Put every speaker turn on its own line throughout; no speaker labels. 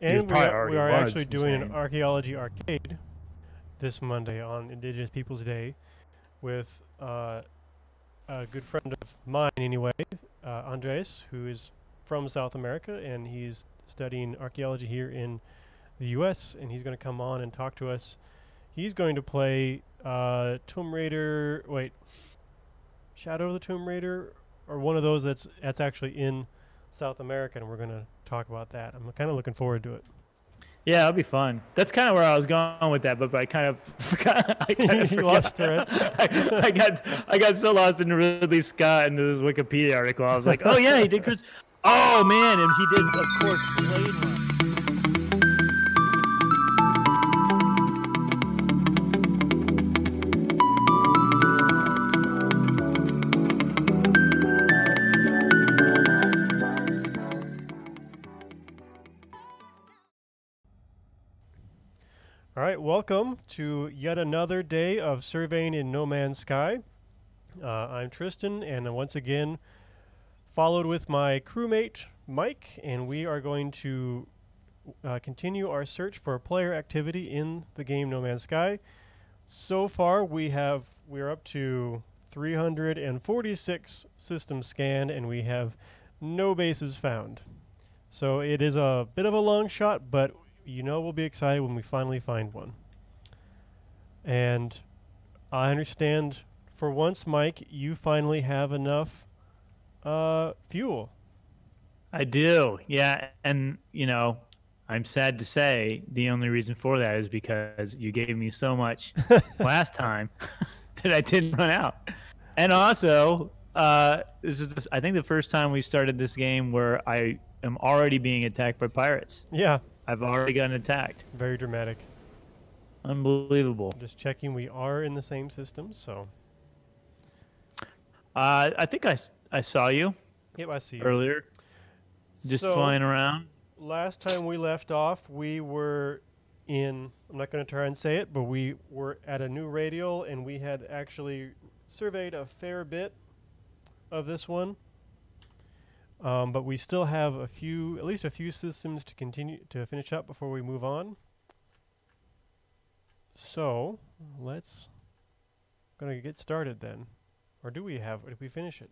And
probably
We
already
are
was
actually doing an
insane.
Archaeology arcade this Monday on Indigenous Peoples Day with a good friend of mine anyway, Andres, who is from South America, and he's studying archaeology here in the U.S., and he's going to come on and talk to us. He's going to play Tomb Raider, Shadow of the Tomb Raider, or one of those that's actually in South America, and we're going to talk about that. I'm kind of looking forward to it.
Yeah, that'll be fun. That's kind of where I was going with that, but I kind of forgot. I kind of
You
forgot.
lost thread.
I got so lost in Ridley Scott and this Wikipedia article. I was like, oh yeah, he did Chris. Oh man, and he did, of course, Blade Runner.
All right, welcome to yet another day of surveying in No Man's Sky. I'm Tristan, and once again, followed with my crewmate Mike, and we are going to continue our search for player activity in the game No Man's Sky. So far, we're up to 346 systems scanned, and we have no bases found. So it is a bit of a long shot, but you know we'll be excited when we finally find one. And I understand, for once, Mike, you finally have enough fuel.
I do, yeah, and you know, I'm sad to say the only reason for that is because you gave me so much last time that I didn't run out. And also, this is I think the first time we started this game where I am already being attacked by pirates.
Yeah,
I've already gotten attacked.
very dramatic.
Unbelievable.
Just checking we are in the same system, so.
I think I saw you
Yep, I see you.
earlier, just
So,
flying around.
last time we left off, we were I'm not going to try and say it, but we were at a new radial, and we had actually surveyed a fair bit of this one. But we still have at least a few systems to continue to finish up before we move on. So gonna get started then, or did we finish it?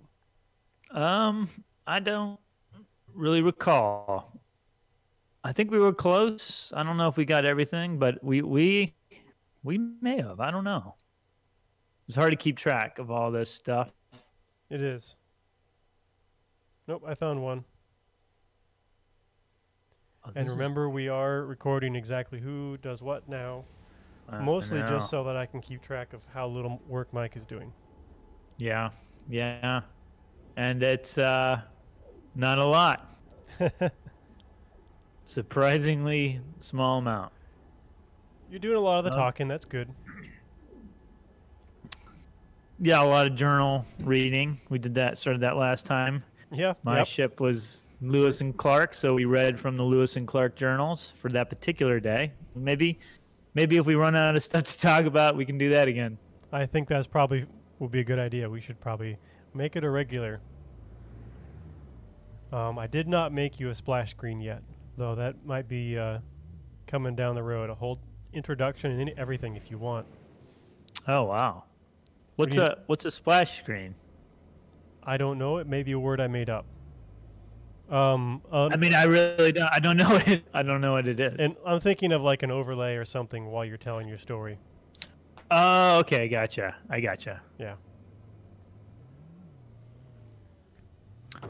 I don't really recall. I think we were close. I don't know if we got everything, but we may have. I don't know. It's hard to keep track of all this stuff.
It is. Nope, I found one.
Oh,
And
this is-
remember, we are recording exactly who does what now. Mostly
I
just
know.
so that I can keep track of how little work Mike is doing.
Yeah, and it's not a lot. Surprisingly small amount.
You're doing a lot of the
Oh.
talking. That's good.
Yeah, a lot of journal reading. We started that last time.
Yeah.
My
Yep.
ship was Lewis and Clark, so we read from the Lewis and Clark journals for that particular day. Maybe if we run out of stuff to talk about, we can do that again.
I think that's probably will be a good idea. We should probably make it a regular. I did not make you a splash screen yet, though that might be coming down the road. A whole introduction and everything if you want.
Oh wow.
What do you-
What's a splash screen?
I don't know. It may be a word I made up.
I mean, I really don't. I don't know it. I don't know what it is.
And I'm thinking of like an overlay or something while you're telling your story.
Oh, okay, gotcha. I gotcha.
Yeah.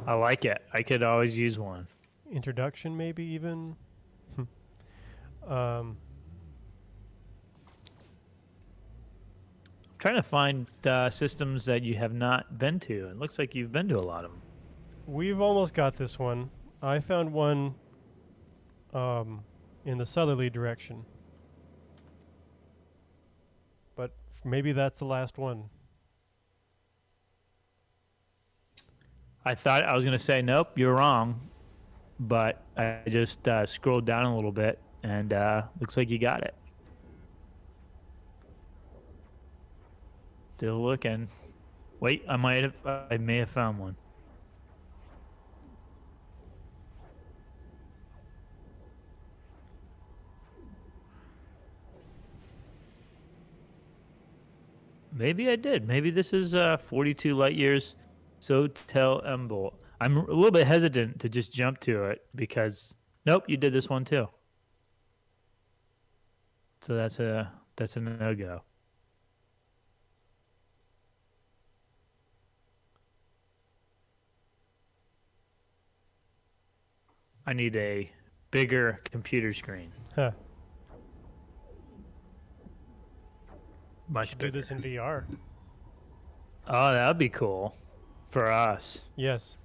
I like it. I could always use one.
Introduction, maybe even. um,
I'm trying to find systems that you have not been to. It looks like you've been to a lot of them.
We've almost got this one. I found one in the southerly direction. But maybe that's the last one.
I thought I was going to say, nope, you're wrong. But I just scrolled down a little bit, and looks like you got it. Still looking. Wait, I may have found one. Maybe I did. Maybe this is 42 light years. So tell Emble. I'm a little bit hesitant to just jump to it because nope, you did this one too. So that's a no-go. I need a bigger computer screen.
Huh.
Much
Should
bigger.
do this in VR.
Oh, that would be cool for us.
Yes.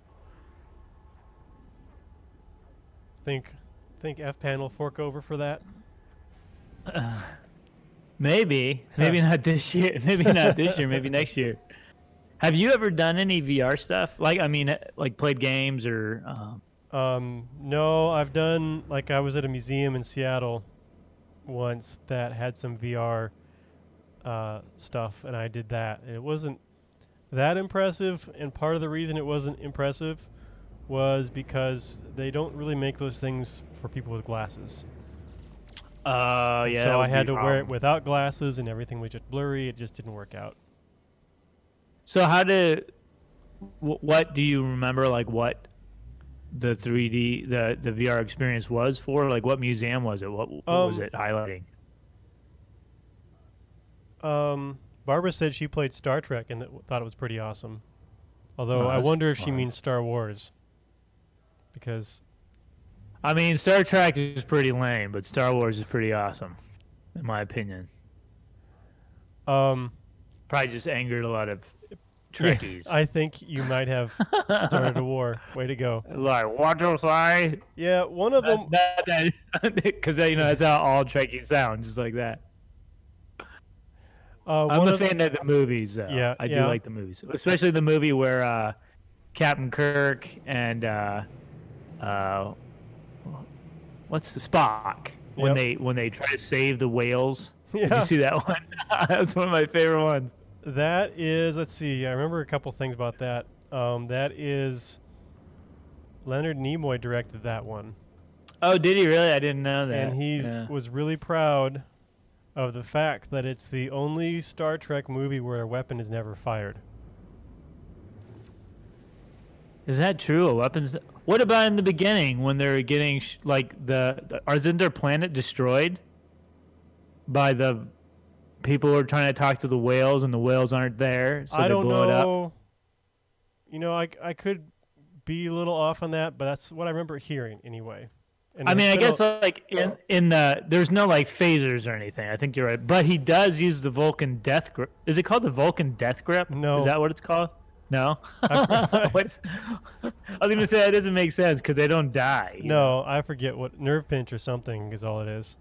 Think F-Pan will fork over for that.
Maybe not this year. Maybe not this year. Maybe next year. Have you ever done any VR stuff? Like, I mean, like played games or?
No, I've done, like, I was at a museum in Seattle once that had some VR stuff, and I did that. It wasn't that impressive, and part of the reason it wasn't impressive was because they don't really make those things for people with glasses.
Yeah.
So I had to wear it without glasses, and everything was just blurry. It just didn't work out.
So what do you remember? Like what the 3D, the VR experience was for? Like what museum was it? What was it highlighting?
Barbara said she played Star Trek and thought it was pretty awesome. Although
Oh,
I
that's
wonder if she
fun.
means Star Wars. Because
I mean, Star Trek is pretty lame, but Star Wars is pretty awesome, in my opinion. Probably just angered a lot of Trekkies.
I think you might have started a war. Way to go.
Like, what do I?
Yeah, one of them.
Because that's how all Trekkies sound, just like that. I'm
one
a
of them-
fan of the movies, though.
Yeah,
I do
yeah.
like the movies, especially the movie where Captain Kirk and what's the Spock when they try to save the whales. Did
Yeah.
you see that one? That's one of my favorite ones.
That is, let's see, I remember a couple things about that. That is, Leonard Nimoy directed that one.
Oh, did he really? I didn't know that.
And he was really proud of the fact that it's the only Star Trek movie where a weapon is never fired.
Is that true? A weapons? What about in the beginning when they're getting isn't their planet destroyed by the people who are trying to talk to the whales and the whales aren't there, so
I
they
don't
blow it up?
know. You know, I could be a little off on that, but that's what I remember hearing anyway. And
I mean, I
it's
guess
been
like in the there's no like phasers or anything. I think you're right, but he does use the Vulcan death grip. Is it called the Vulcan death grip?
No.
Is that what it's called? No. What's, I was gonna say that doesn't make sense because they don't die. you know?
no, I forget what nerve pinch or something is all it is.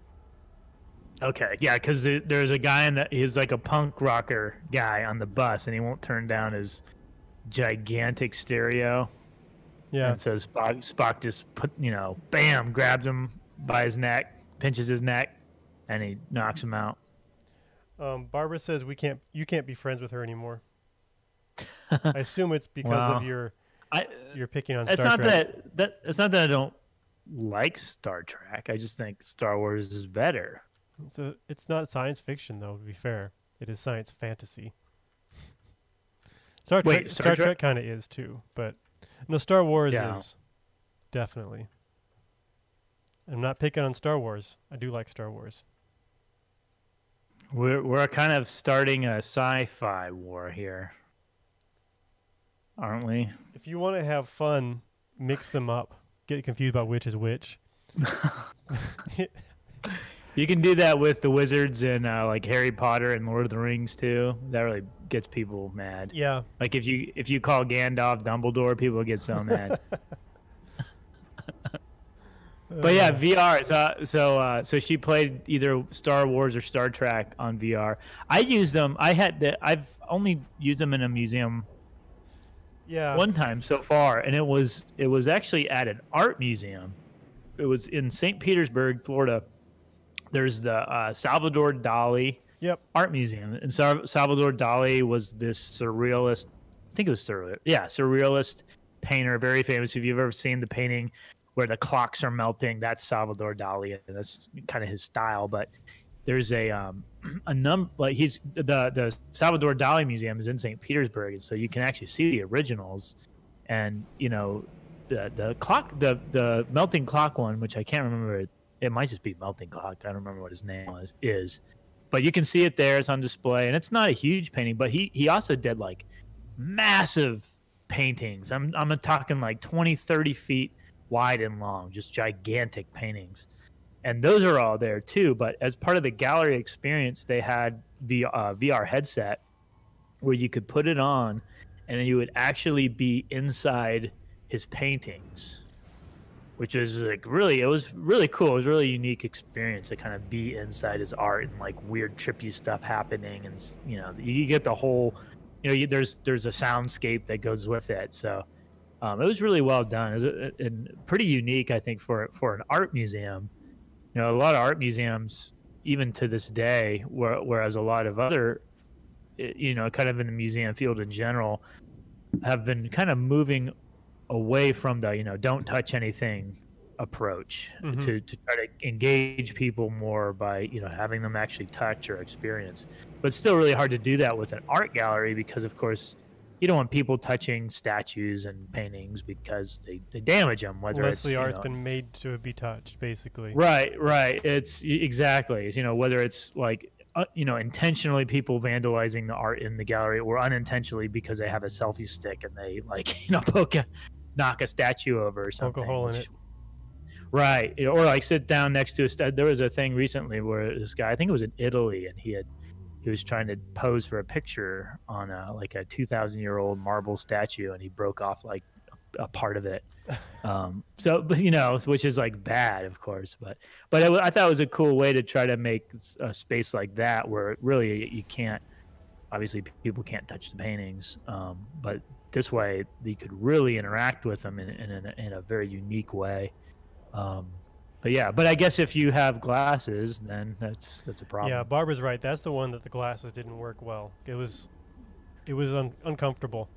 Okay, yeah, because there's a guy he's like a punk rocker guy on the bus, and he won't turn down his gigantic stereo.
Yeah.
And so Spock just bam, grabs him by his neck, pinches his neck, and he knocks him out.
Barbara says you can't be friends with her anymore. I assume it's because of you're picking on
It's
Star
not
Trek.
it's not that I don't like Star Trek. I just think Star Wars is better.
It's not science fiction though, to be fair. It is science fantasy. Star Trek kind of is too, but no, Star Wars is definitely. I'm not picking on Star Wars. I do like Star Wars.
We're kind of starting a sci-fi war here, aren't we?
If you want to have fun, mix them up. Get confused about which is which.
You can do that with the wizards and like Harry Potter and Lord of the Rings too. That really gets people mad.
Yeah.
Like if you call Gandalf Dumbledore, people get so mad. But yeah, VR. So she played either Star Wars or Star Trek on VR. I used them. I've only used them in a museum
Yeah.
one time so far, and it was actually at an art museum. It was in St. Petersburg, Florida. There's the Salvador Dali
Yep.
art museum, and Salvador Dali was this surrealist. I think it was surrealist. Yeah, surrealist painter, very famous. If you've ever seen the painting where the clocks are melting, that's Salvador Dali, and that's kind of his style. But there's a number, like the Salvador Dali Museum is in St. Petersburg, and so you can actually see the originals, and the melting clock one, which I can't remember, it might just be melting clock. I don't remember what his name is, but you can see it there. It's on display, and it's not a huge painting, but he also did like massive paintings. I'm talking like 20, 30 feet wide and long, just gigantic paintings. And those are all there too. But as part of the gallery experience, they had the VR headset where you could put it on and you would actually be inside his paintings, which is like it was really cool. It was a really unique experience to kind of be inside his art and like weird trippy stuff happening. And, you get the whole, there's a soundscape that goes with it. So it was really well done. It was and pretty unique, I think, for an art museum. A lot of art museums, even to this day, whereas a lot of other, kind of in the museum field in general, have been kind of moving away from the, don't touch anything approach to try to engage people more by, having them actually touch or experience. But it's still really hard to do that with an art gallery because, of course, you don't want people touching statues and paintings because they damage them.
Unless the art's been made to be touched, basically.
Right. It's exactly, whether it's like, intentionally people vandalizing the art in the gallery or unintentionally because they have a selfie stick and they knock a statue over or something.
Poke a hole in it.
Right. Or like sit down next to there was a thing recently where this guy, I think it was in Italy, and he was trying to pose for a picture on a 2,000-year-old marble statue, and he broke off like a part of it. Which is like bad, of course, but I thought it was a cool way to try to make a space like that where really you can't, obviously people can't touch the paintings, but this way you could really interact with them in a very unique way. But I guess if you have glasses, then that's a problem.
Yeah, Barbara's right. That's the one that the glasses didn't work well. It was uncomfortable.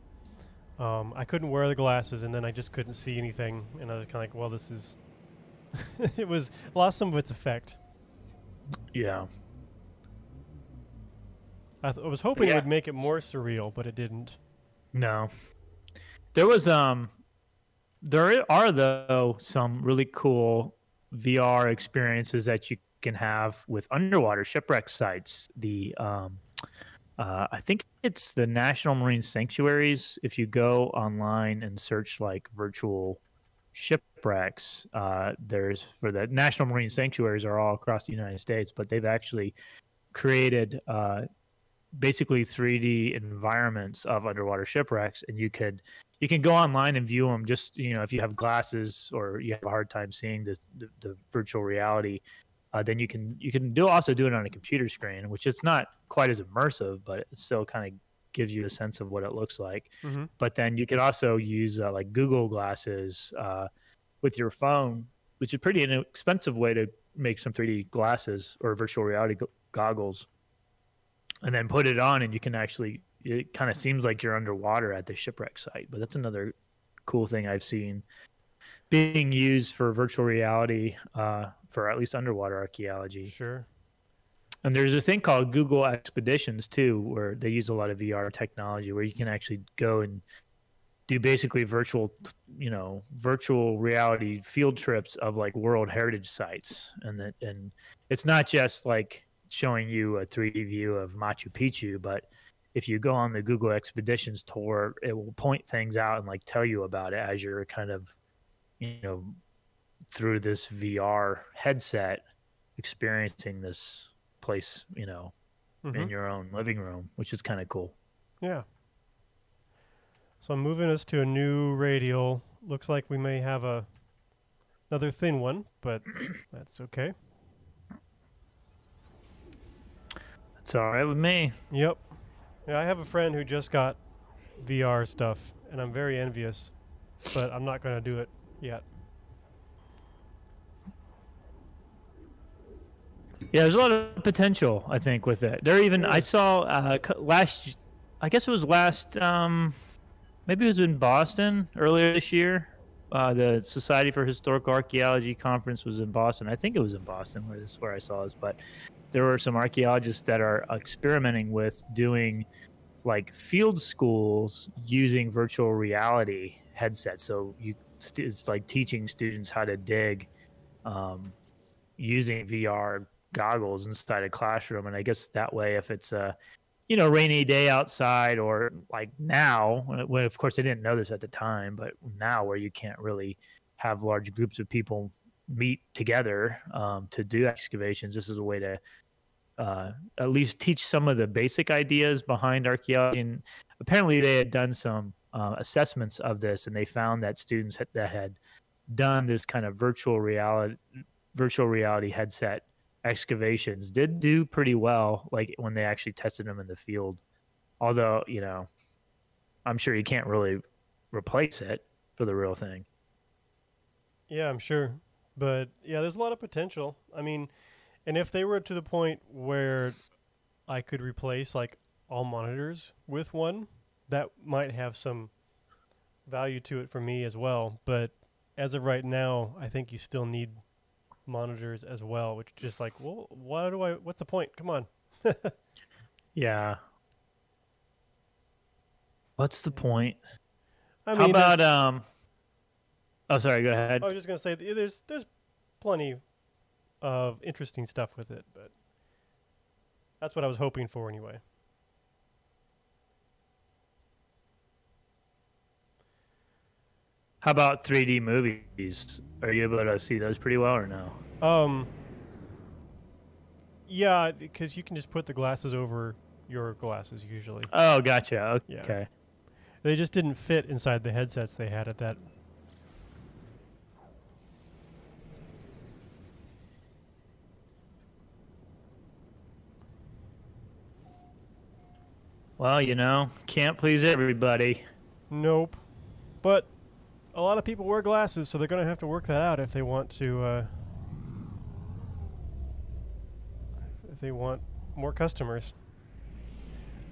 I couldn't wear the glasses, and then I just couldn't see anything, and I was kind of like, well, this is... it lost some of its effect.
Yeah.
I was hoping it would make it more surreal, but it didn't.
No. There was there are though some really cool VR experiences that you can have with underwater shipwreck sites. I think it's the National Marine Sanctuaries. If you go online and search like virtual shipwrecks, there's for the National Marine Sanctuaries are all across the United States, but they've actually created basically 3D environments of underwater shipwrecks, and you can go online and view them. Just if you have glasses or you have a hard time seeing the virtual reality, then you can also do it on a computer screen, which it's not quite as immersive, but it still kind of gives you a sense of what it looks like. Mm-hmm. But then you could also use like Google glasses with your phone, which is a pretty inexpensive way to make some 3D glasses or virtual reality goggles, and then put it on, and you can actually, it kind of seems like you're underwater at the shipwreck site. But that's another cool thing I've seen being used for virtual reality, for at least underwater archaeology.
Sure.
And there's a thing called Google Expeditions too, where they use a lot of VR technology, where you can actually go and do basically virtual reality field trips of like World Heritage sites. And it's not just like showing you a 3D view of Machu Picchu, but if you go on the Google Expeditions tour, it will point things out and like tell you about it as you're kind of, through this VR headset experiencing this place, mm-hmm. in your own living room, which is kind of cool.
Yeah. So I'm moving us to a new radial. Looks like we may have another thin one, but that's okay.
It's all right with me.
Yep. Yeah, I have a friend who just got VR stuff, and I'm very envious, but I'm not going to do it yet.
Yeah, there's a lot of potential, I think, with it. There even, I saw last, maybe it was in Boston earlier this year. The Society for Historical Archaeology conference was in Boston. I think it was in Boston where this is where I saw this, but there were some archaeologists that are experimenting with doing like field schools using virtual reality headsets. So it's like teaching students how to dig using VR goggles inside a classroom. And I guess that way, if it's a rainy day outside, or like now, when of course they didn't know this at the time, but now where you can't really have large groups of people meet together to do excavations, this is a way to at least teach some of the basic ideas behind archaeology. And apparently they had done some assessments of this, and they found that students that had done this kind of virtual reality headset excavations did do pretty well, like when they actually tested them in the field. Although, I'm sure you can't really replace it for the real thing.
Yeah, I'm sure. But yeah, there's a lot of potential. I mean, and if they were to the point where I could replace like all monitors with one, that might have some value to it for me as well. But as of right now, I think you still need monitors as well, which is just like, well, what's the point? Come on.
Yeah. What's the point?
I
How
mean,
about oh, sorry, go ahead.
I was just gonna say there's plenty of interesting stuff with it, but that's what I was hoping for anyway.
How about 3D movies? Are you able to see those pretty well or no?
Yeah, because you can just put the glasses over your glasses usually.
Oh, gotcha. Okay.
Yeah. They just didn't fit inside the headsets they had at that.
Well, can't please everybody.
Nope. But a lot of people wear glasses, so they're going to have to work that out if they want to. If they want more customers.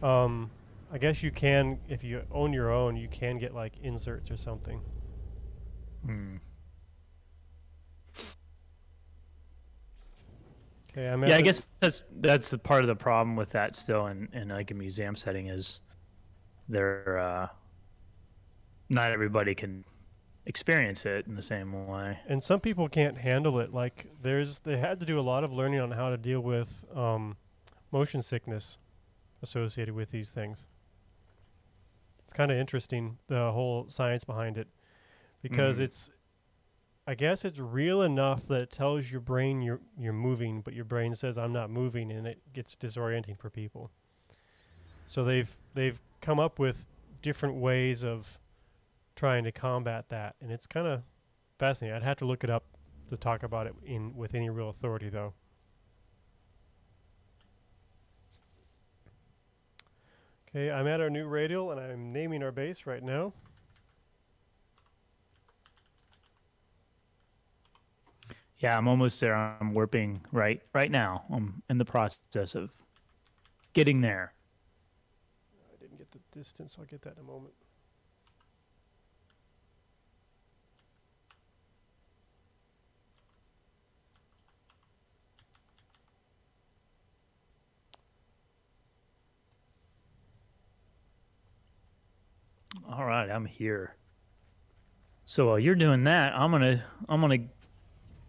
I guess you can, if you own your own, you can get like inserts or something.
Hmm.
Okay,
Yeah, I guess that's the part of the problem with that still in like a museum setting is they're not everybody can experience it in the same way.
And some people can't handle it. Like they had to do a lot of learning on how to deal with motion sickness associated with these things. It's kind of interesting, the whole science behind it, because I guess it's real enough that it tells your brain you're moving, but your brain says I'm not moving, and it gets disorienting for people. So they've come up with different ways of trying to combat that, and it's kind of fascinating. I'd have to look it up to talk about it with any real authority, though. Okay, I'm at our new radial, and I'm naming our base right now.
Yeah, I'm almost there. I'm warping right now. I'm in the process of getting there.
I didn't get the distance. I'll get that in a moment.
All right, I'm here. So while you're doing that, I'm gonna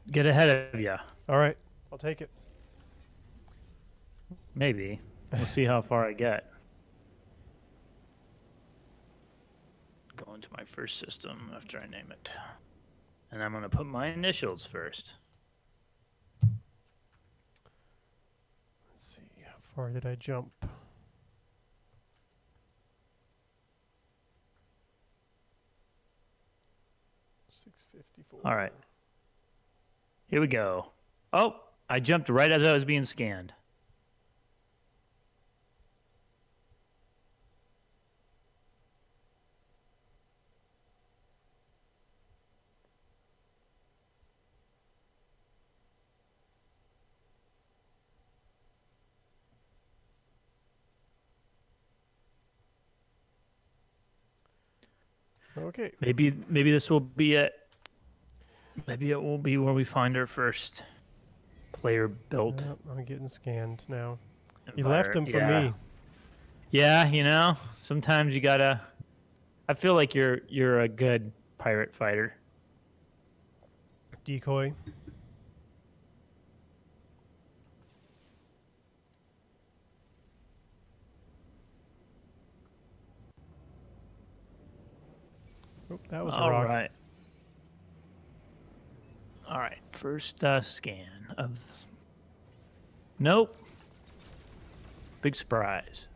get ahead of you.
All right, I'll take it.
Maybe. We'll see how far I get. Go into my first system after I name it. And I'm going to put my initials first.
Let's see, how far did I jump? 654.
All right. Here we go. Oh, I jumped right as I was being scanned.
Okay.
Maybe this will be it. Maybe it will be where we find our first player-built
I'm getting scanned now. You
empire.
left them for me.
Yeah, you know, sometimes you gotta. I feel like you're a good pirate fighter.
Decoy. Oh, that was a rock.
All right. First scan of. Nope. Big surprise.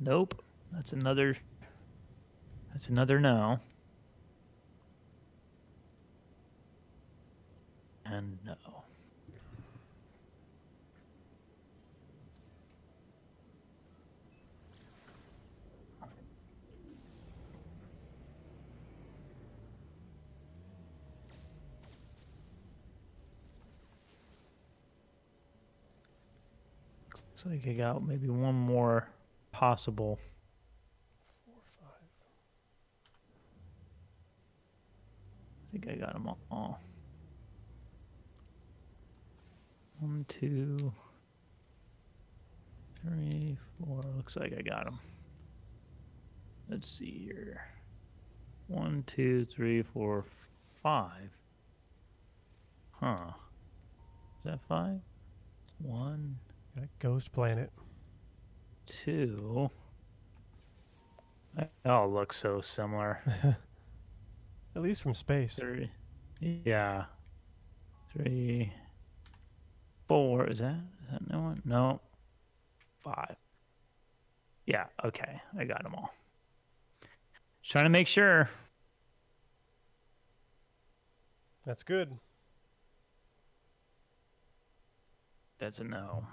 Nope. That's another no. And no. Looks like I got maybe one more possible.
4, 5.
I think I got them all. 1, 2, 3, 4. Looks like I got them. Let's see here. 1, 2, 3, 4, 5. Huh. Is that 5? 1.
Got a ghost planet.
2. They all look so similar.
At least from space.
3. Yeah. 3. 4. Is that no one? No. 5. Yeah. Okay. I got them all. Just trying to make sure.
That's good.
That's a no.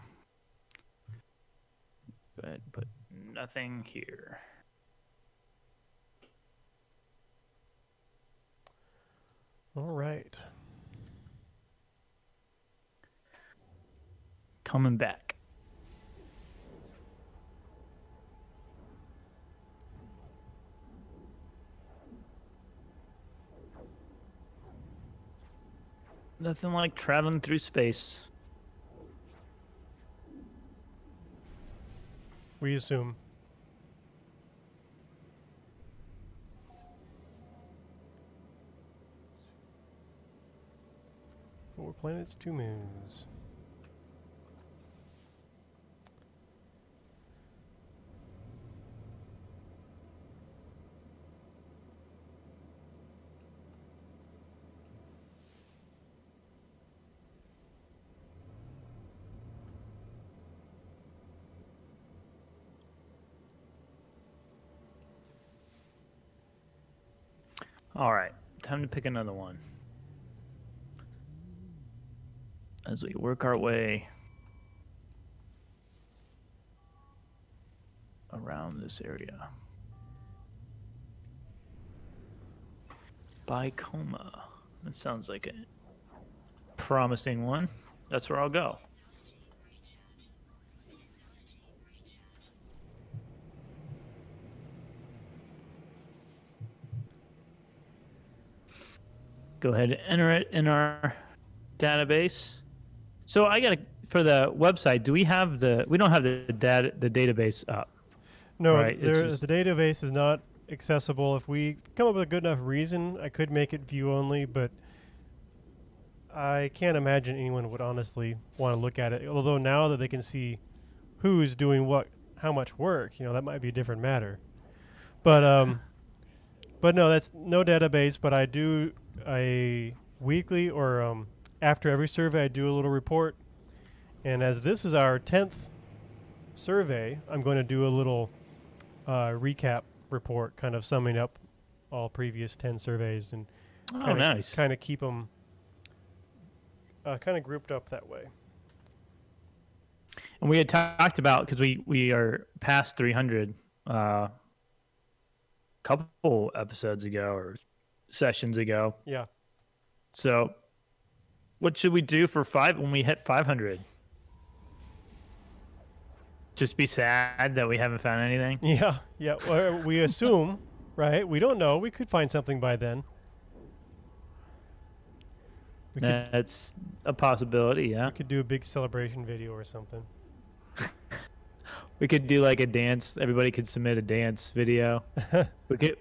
Go ahead and put nothing here.
All right.
Coming back. Nothing like traveling through space.
We assume. Four planets, 2 moons.
All right, time to pick another one. As we work our way around this area. Bicoma. That sounds like a promising one. That's where I'll go. Go ahead and enter it in our database. So I gotta, for the website, do we have we don't have the database up.
No,
right?
the database is not accessible. If we come up with a good enough reason, I could make it view only, but I can't imagine anyone would honestly want to look at it. Although now that they can see who's doing what, how much work, that might be a different matter. But no, that's no database. But I do a weekly or after every survey, I do a little report. And as this is our 10th survey, I'm going to do a little recap report, kind of summing up all previous 10 surveys and kind of keep them kind of grouped up that way.
And we had talked about, because we are past 300 couple episodes ago or sessions ago.
Yeah.
So what should we do for when we hit 500? Just be sad that we haven't found anything.
Yeah, yeah. Or we assume, right? We don't know. We could find something by then.
That's a possibility, yeah.
We could do a big celebration video or something.
We could do like a dance. Everybody could submit a dance video.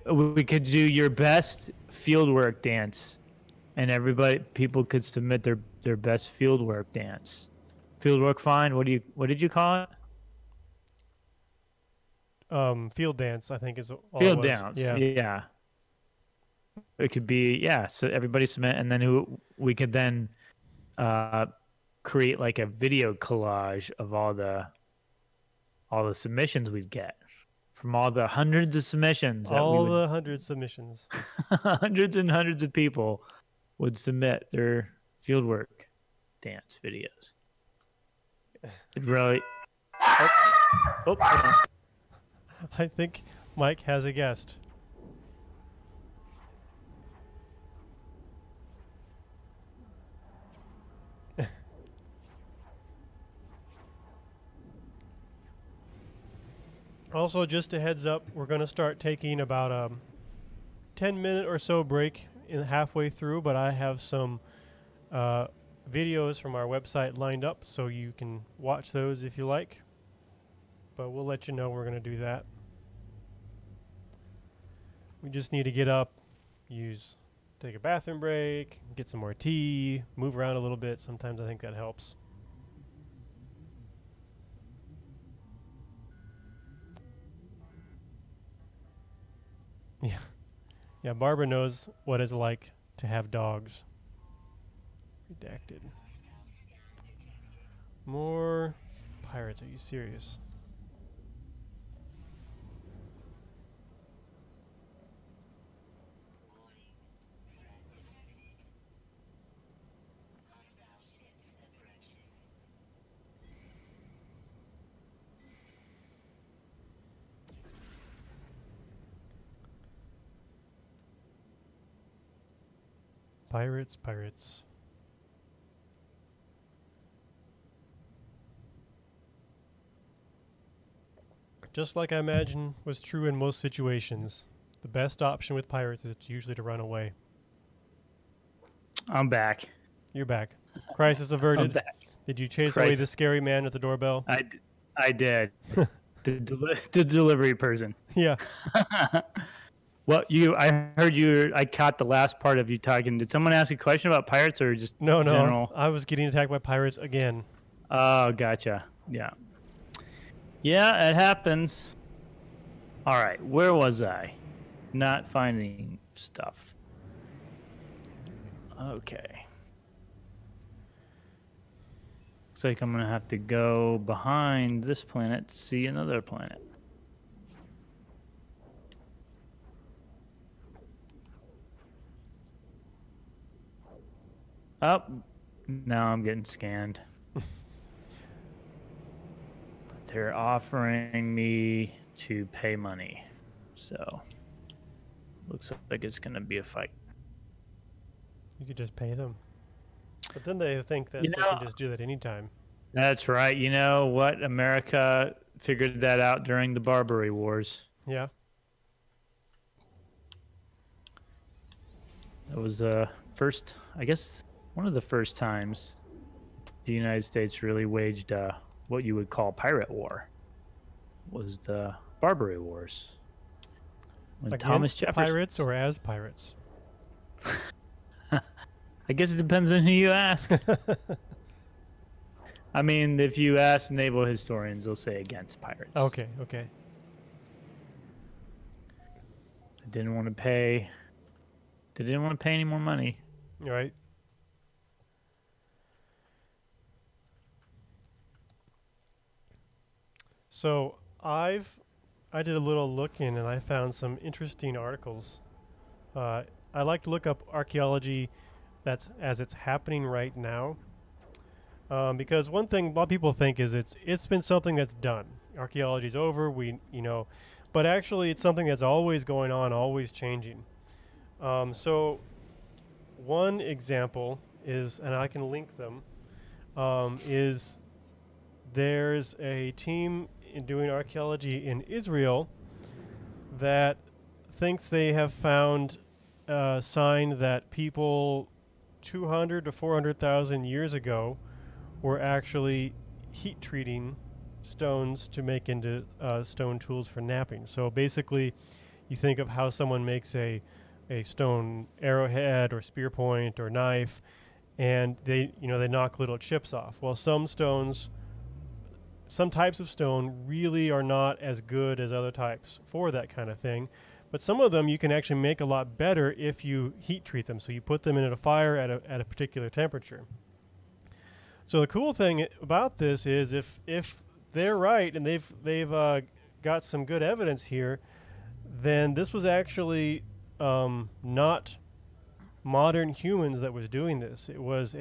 We could do your best fieldwork dance, and people could submit their best fieldwork dance. Fieldwork find. What did you call it?
Field dance, I think is all
Field
it was.
dance.
Yeah.
Yeah. It could be, yeah. So everybody submit, and then we could then create like a video collage of all the submissions we'd get from all the hundreds of submissions.
All the 100 submissions.
Hundreds and hundreds of people would submit their fieldwork dance videos. It really. Oh, hold on.
I think Mike has a guest. Also, just a heads up, we're going to start taking about a 10-minute or so break halfway through, but I have some videos from our website lined up, so you can watch those if you like. But we'll let you know we're going to do that. We just need to get up, take a bathroom break, get some more tea, move around a little bit. Sometimes I think that helps. Yeah. Yeah, Barbara knows what it's like to have dogs. Redacted. More pirates, are you serious? Pirates, pirates. Just like I imagine was true in most situations, the best option with pirates is usually to run away.
I'm back.
You're back. Crisis averted.
I'm back.
Did you chase away the scary man at the doorbell?
I did. the delivery person.
Yeah.
Well, I heard I caught the last part of you talking. Did someone ask a question about pirates or just
No.
general?
I was getting attacked by pirates again.
Oh, gotcha. Yeah. Yeah, it happens. All right, where was I? Not finding stuff. Okay. Looks like I'm going to have to go behind this planet to see another planet. Oh, now I'm getting scanned. They're offering me to pay money. So, looks like it's going to be a fight.
You could just pay them. But then they think that they can just do that anytime.
That's right. You know what? America figured that out during the Barbary Wars.
Yeah.
That was first, I guess, one of the first times the United States really waged what you would call pirate war. Was the Barbary Wars. When Thomas Jefferson,
pirates or as pirates?
I guess it depends on who you ask. I mean, if you ask naval historians, they'll say against pirates.
Okay.
I didn't want to pay. They didn't want to pay any more money.
Right. So I did a little looking and I found some interesting articles. I like to look up archaeology that's as it's happening right now, because one thing a lot of people think is it's been something that's done. Archaeology's over. But actually it's something that's always going on, always changing. So one example is, and I can link them, is there's a team in doing archaeology in Israel that thinks they have found a sign that people 200 to 400,000 years ago were actually heat treating stones to make into stone tools for knapping. So basically, you think of how someone makes a stone arrowhead or spear point or knife, and they knock little chips off. Well, some types of stone really are not as good as other types for that kind of thing. But some of them you can actually make a lot better if you heat treat them. So you put them in a fire at a particular temperature. So the cool thing about this is if they're right and they've got some good evidence here, then this was actually not modern humans that was doing this. It was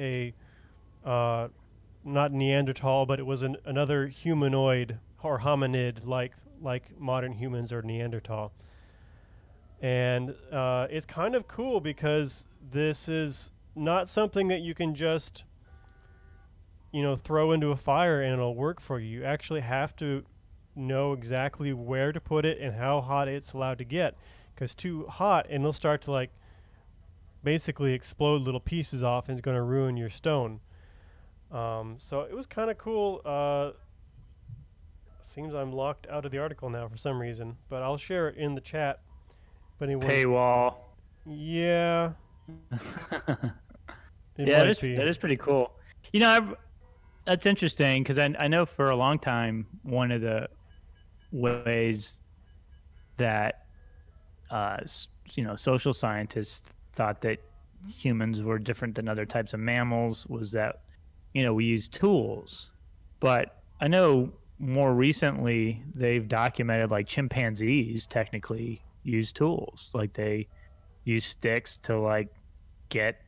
not Neanderthal, but it was another humanoid or hominid like modern humans or Neanderthal. And it's kind of cool because this is not something that you can just throw into a fire and it'll work for you. You actually have to know exactly where to put it and how hot it's allowed to get, because too hot and it'll start to basically explode little pieces off and it's going to ruin your stone. So it was kind of cool. Seems I'm locked out of the article now for some reason, but I'll share it in the chat. But anyway,
Paywall.
Yeah.
Yeah, that is pretty cool. That's interesting because I know for a long time one of the ways that social scientists thought that humans were different than other types of mammals was that we use tools. But I know more recently they've documented chimpanzees technically use tools. They use sticks to get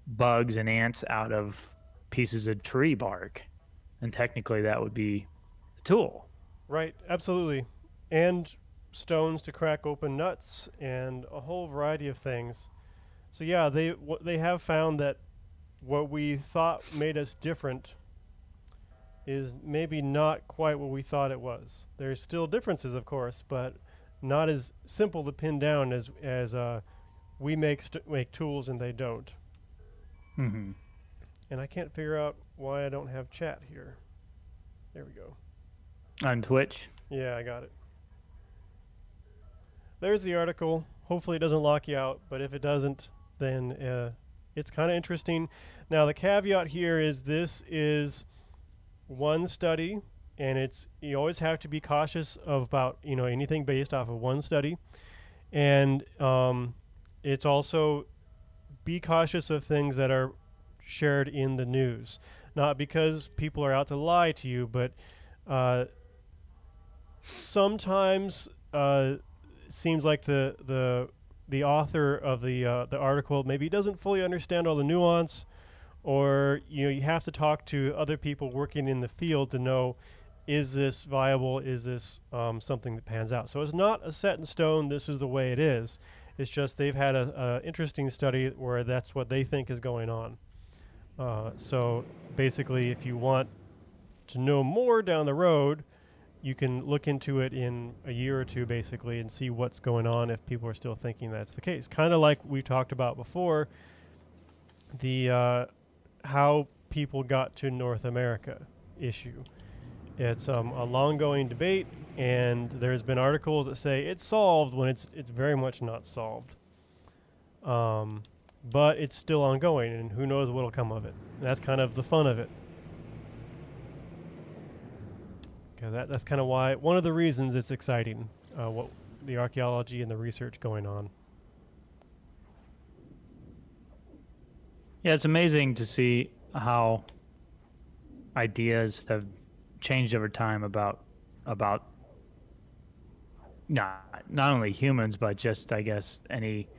bugs and ants out of pieces of tree bark, and technically that would be a tool.
Right, absolutely. And stones to crack open nuts and a whole variety of things. So yeah, they have found that what we thought made us different is maybe not quite what we thought it was. There's still differences, of course, but not as simple to pin down as we make tools and they don't.
Mm-hmm.
And I can't figure out why I don't have chat here. There we go.
On Twitch?
Yeah, I got it. There's the article. Hopefully it doesn't lock you out, but if it doesn't, then it's kind of interesting. Now the caveat here is this is one study, and you always have to be cautious about anything based off of one study, and it's also be cautious of things that are shared in the news, not because people are out to lie to you, but sometimes seems like the author of the article maybe doesn't fully understand all the nuance, or you have to talk to other people working in the field to know, is this viable, is this something that pans out. So it's not a set in stone, this is the way it is. It's just they've had a interesting study where that's what they think is going on. So basically, if you want to know more down the road, you can look into it in a year or two basically and see what's going on if people are still thinking that's the case. Kind of like we talked about before, the how people got to North America issue. It's a long-going debate, and there's been articles that say it's solved when it's very much not solved. But it's still ongoing, and who knows what'll come of it. And that's kind of the fun of it. That's kind of why, one of the reasons it's exciting, what the archaeology and the research going on.
Yeah, it's amazing to see how ideas have changed over time about not only humans, but just, I guess, any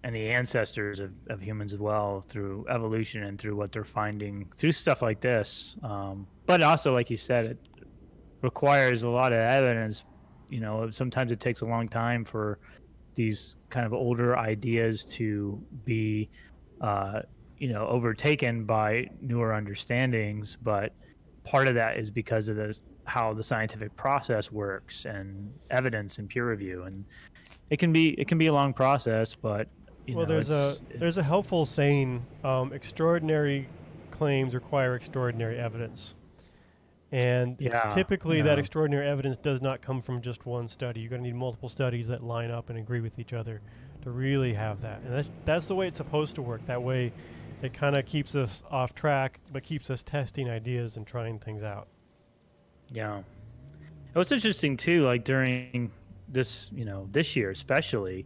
ancestors of humans as well, through evolution and through what they're finding through stuff like this. But also, like you said, it requires a lot of evidence. Sometimes it takes a long time for these kind of older ideas to be overtaken by newer understandings. But part of that is because of how the scientific process works and evidence and peer review, and it can be a long process, but
Well, there's a helpful saying: extraordinary claims require extraordinary evidence, and
yeah,
typically that
yeah,
extraordinary evidence does not come from just one study. You're going to need multiple studies that line up and agree with each other to really have that, and that's the way it's supposed to work. That way, it kind of keeps us off track, but keeps us testing ideas and trying things out.
yeah. What's interesting too, like during this, this year especially,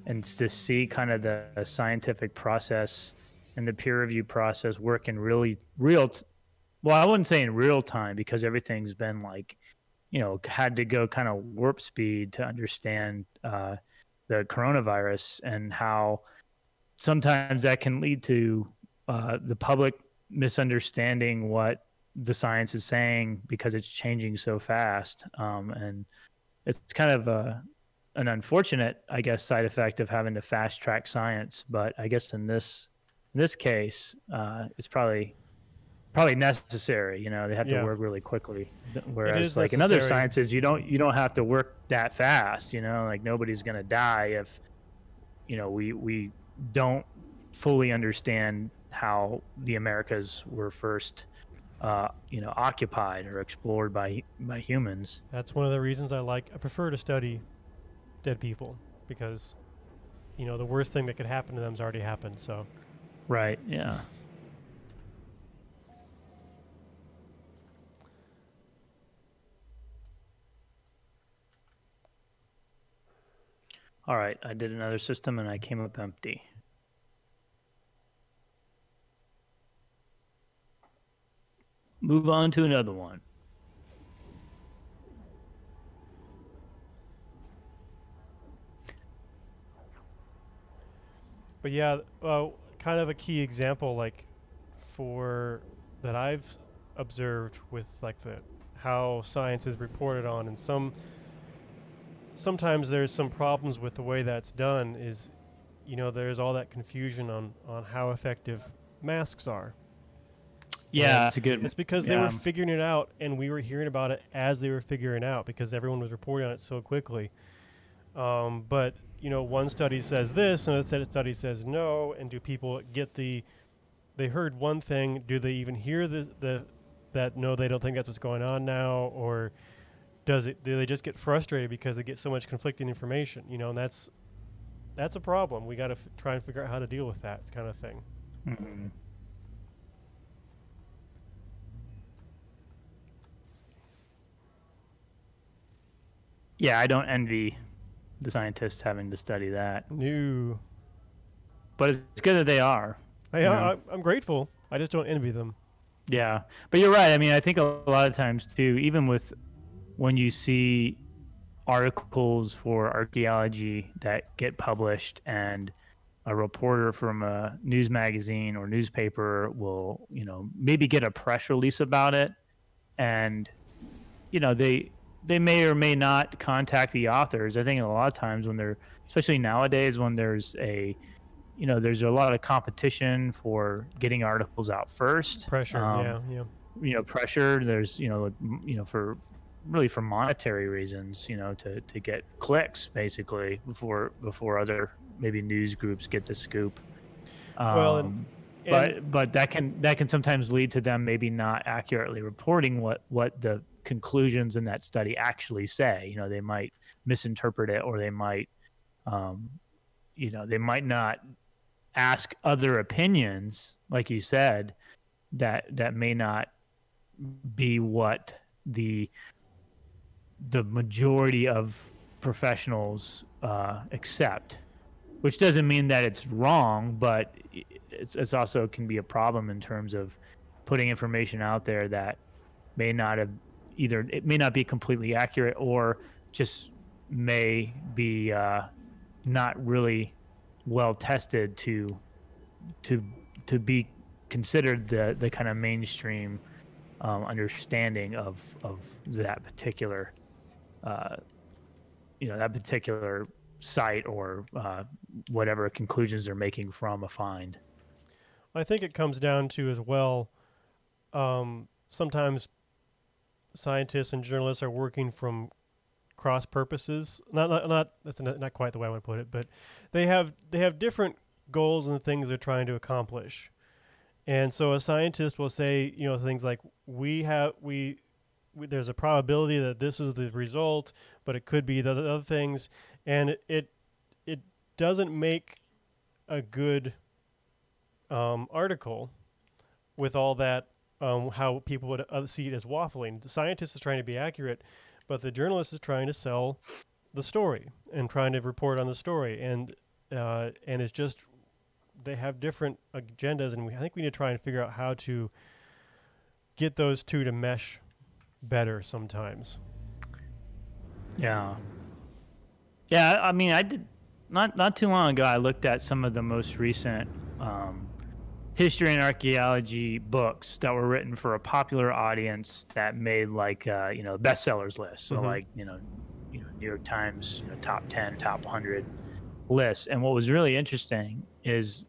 and to see kind of the scientific process and the peer review process work in really well, I wouldn't say in real time because everything's been like, had to go kind of warp speed to understand the coronavirus, and how sometimes that can lead to the public misunderstanding what the science is saying because it's changing so fast. And it's kind of an unfortunate, I guess, side effect of having to fast track science. But I guess in this case, it's probably necessary. They have to
Yeah,
work really quickly.
it
Whereas
is
like in other
necessary.
sciences, you don't have to work that fast. Like nobody's gonna die if we don't fully understand how the Americas were first occupied or explored by humans.
That's one of the reasons I prefer to study dead people, because the worst thing that could happen to them's already happened. So
Right. Yeah. All right. I did another system and I came up empty. Move on to another one.
but yeah, kind of a key example, like, for that I've observed with like the how science is reported on, and sometimes there's some problems with the way that's done, is there's all that confusion on how effective masks are.
Yeah,
And
it's a good.
it's because they were
Yeah.
figuring it out, and we were hearing about it as they were figuring it out, because everyone was reporting on it so quickly. But one study says this, and another study says no. And do people get they heard one thing? Do they even hear that no, they don't think that's what's going on now, or do they just get frustrated because they get so much conflicting information? And that's a problem. We got to try and figure out how to deal with that kind of thing.
Mhm. Yeah, I don't envy the scientists having to study that,
No,
but it's good that they are. You know.
I'm grateful. I just don't envy them.
Yeah, but you're right. I mean, I think a lot of times too, even with when you see articles for archaeology that get published, and a reporter from a news magazine or newspaper will, maybe get a press release about it, and they may or may not contact the authors. I think a lot of times when they're, especially nowadays, when there's a lot of competition for getting articles out first.
Pressure, yeah, yeah.
Pressure. There's, for really for monetary reasons, to get clicks basically before other maybe news groups get the scoop.
Well,
But that can sometimes lead to them maybe not accurately reporting what the conclusions in that study actually say. They might misinterpret it, or they might not ask other opinions, like you said, that may not be what the majority of professionals accept, which doesn't mean that it's wrong, but it's also can be a problem in terms of putting information out there that may not have it may not be completely accurate, or just may be not really well tested to be considered the kind of mainstream understanding of that particular that particular site, or whatever conclusions they're making from a find.
I think it comes down to, as well, sometimes scientists and journalists are working from cross purposes. Not that's not quite the way I want to put it, but they have different goals and things they're trying to accomplish. And so a scientist will say, things like there's a probability that this is the result, but it could be the other things, and it doesn't make a good article with all that, how people would see it as waffling. The scientist is trying to be accurate, but the journalist is trying to sell the story and trying to report on the story, and it's just they have different agendas, and I think we need to try and figure out how to get those two to mesh better sometimes.
Yeah. I mean, I did not too long ago. I looked at some of the most recent history and archaeology books that were written for a popular audience that made bestsellers lists. So New York Times top 10, top 100 lists. And what was really interesting is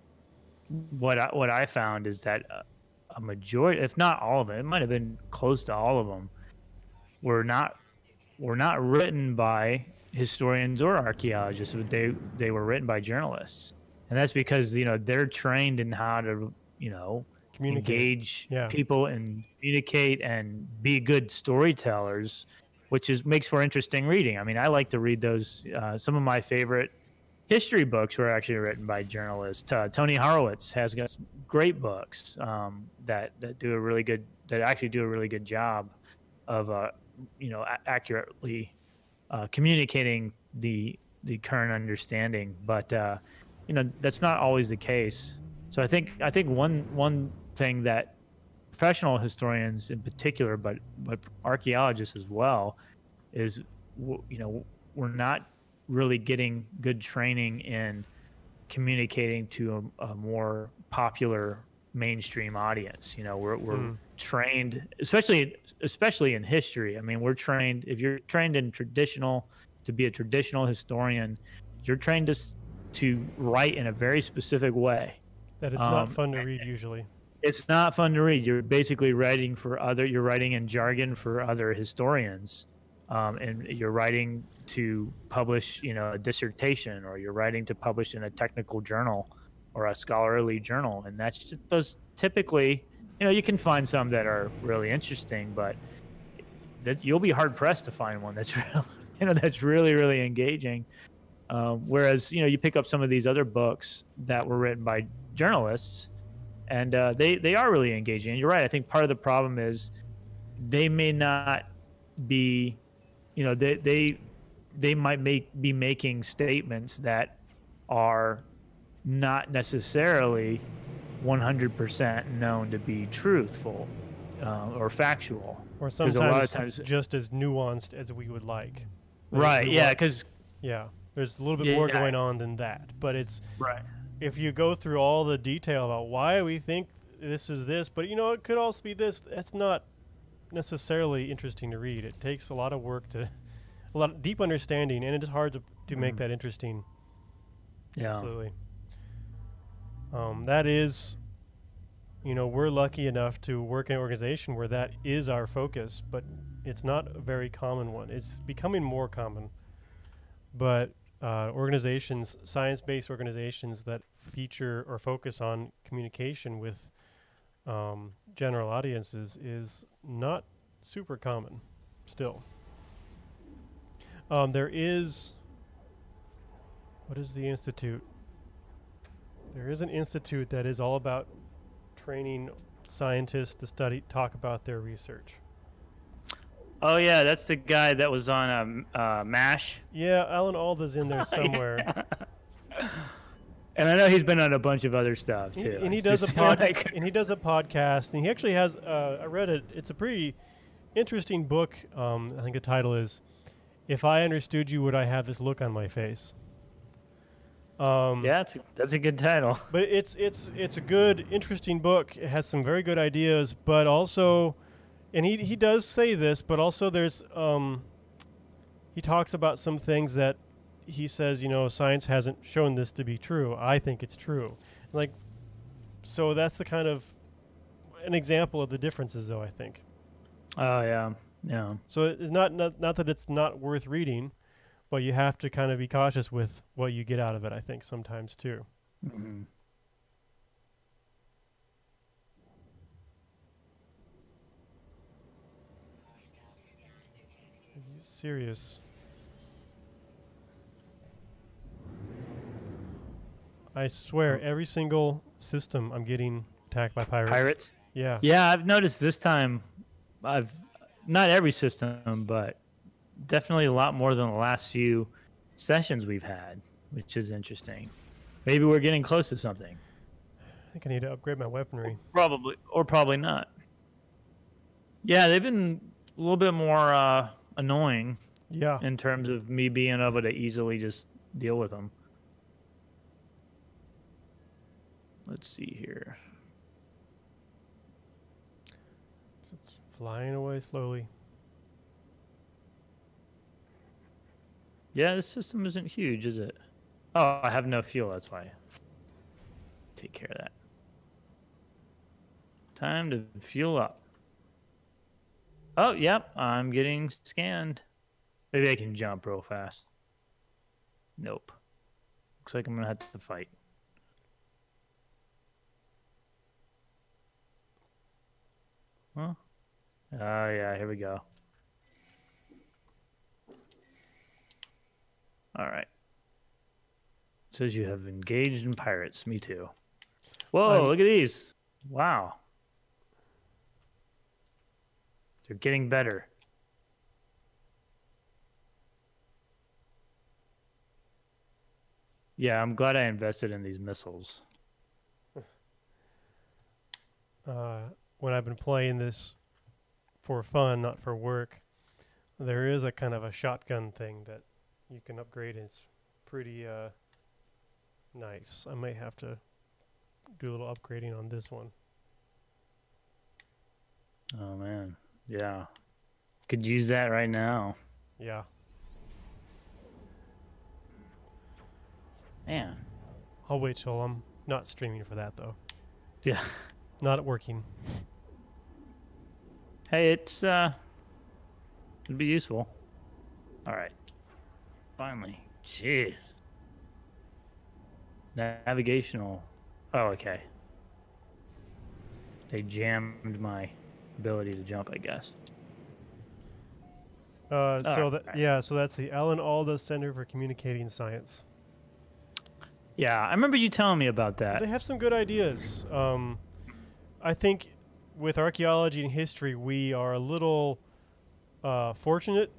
what I found is that a majority, if not all of it might have been close to all of them, were not written by historians or archaeologists. They were written by journalists, and that's because they're trained in how to engage people and communicate and be good storytellers, which makes for interesting reading. I mean, I like to read those. Some of my favorite history books were actually written by journalists. Tony Horowitz has got some great books that actually do a really good job of accurately communicating the current understanding, but that's not always the case. So I think one thing that professional historians in particular, but archaeologists as well, is we're not really getting good training in communicating to a more popular mainstream audience. We're trained, especially in history. I mean, we're trained, if you're trained to be a traditional historian, you're trained to write in a very specific way.
That is not fun to read usually.
It's not fun to read. You're basically writing you're writing in jargon for other historians. And you're writing to publish, a dissertation, or you're writing to publish in a technical journal or a scholarly journal. And that's just those typically, you can find some that are really interesting, but you'll be hard pressed to find one that's that's really, really engaging. Whereas, you pick up some of these other books that were written by journalists, and they are really engaging. And you're right. I think part of the problem is they may not be, they might be making statements that are not necessarily 100% known to be truthful or factual,
or sometimes a lot of times just as nuanced as we would like.
Right. Yeah. Because
there's a little bit more going on than that. But it's
right.
If you go through all the detail about why we think this is this, but it could also be this, that's not necessarily interesting to read. It takes a lot of work a lot of deep understanding, and it is hard to make that interesting.
Yeah.
Absolutely. That is, we're lucky enough to work in an organization where that is our focus, but it's not a very common one. It's becoming more common. But organizations, science-based organizations that feature or focus on communication with general audiences is not super common still. There is, what is the institute? There is an institute that is all about training scientists to talk about their research.
Oh yeah, that's the guy that was on MASH.
Yeah, Alan Alda's in there somewhere.
And I know he's been on a bunch of other stuff too.
And he does a podcast, and he actually has. I read it. It's a pretty interesting book. I think the title is "If I Understood You, Would I Have This Look on My Face?"
Yeah, that's a good title.
But it's a good, interesting book. It has some very good ideas, but also, and he does say this, but also there's he talks about some things that he says, science hasn't shown this to be true. I think it's true. So that's the kind of an example of the differences, though, I think.
Oh, yeah. Yeah.
So it's not that it's not worth reading, but you have to kind of be cautious with what you get out of it, I think, sometimes too.
Mm-hmm.
Are you serious? I swear, every single system I'm getting attacked by pirates.
Pirates?
Yeah.
Yeah, I've noticed this time. I've not every system, but definitely a lot more than the last few sessions we've had, which is interesting. Maybe we're getting close to something.
I think I need to upgrade my weaponry.
Probably, or probably not. Yeah, they've been a little bit more annoying
Yeah.
in terms of me being able to easily just deal with them. Let's see here.
It's flying away slowly.
Yeah, this system isn't huge, is it? Oh, I have no fuel, that's why. Take care of that. Time to fuel up. Oh, yep, I'm getting scanned. Maybe I can jump real fast. Nope. Looks like I'm gonna have to fight. Huh? Oh, yeah, here we go. All right. Says you have engaged in pirates. Me too. Whoa, look at these. Wow. They're getting better. Yeah, I'm glad I invested in these missiles.
When I've been playing this for fun, not for work, there is a kind of a shotgun thing that you can upgrade. It's pretty nice. I may have to do a little upgrading on this one.
Oh, man. Yeah. Could use that right now.
Yeah.
Man.
I'll wait till I'm not streaming for that, though.
Yeah.
Not working.
Hey, it'd be useful. All right. Finally. Jeez. Navigational. Oh, okay. They jammed my ability to jump, I guess.
So that's the Alan Alda Center for Communicating Science.
Yeah, I remember you telling me about that.
They have some good ideas. I think with archaeology and history, we are a little fortunate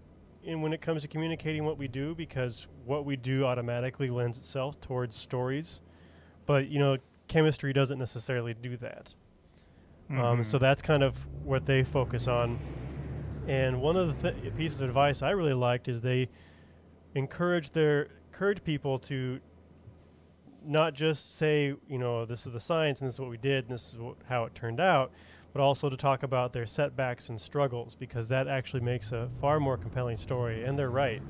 in when it comes to communicating what we do, because what we do automatically lends itself towards stories. But, you know, chemistry doesn't necessarily do that. So that's kind of what they focus on. And one of the pieces of advice I really liked is they encourage people to not just say, you know, this is the science and this is what we did and this is how it turned out, but also to talk about their setbacks and struggles, because that actually makes a far more compelling story. And they're right.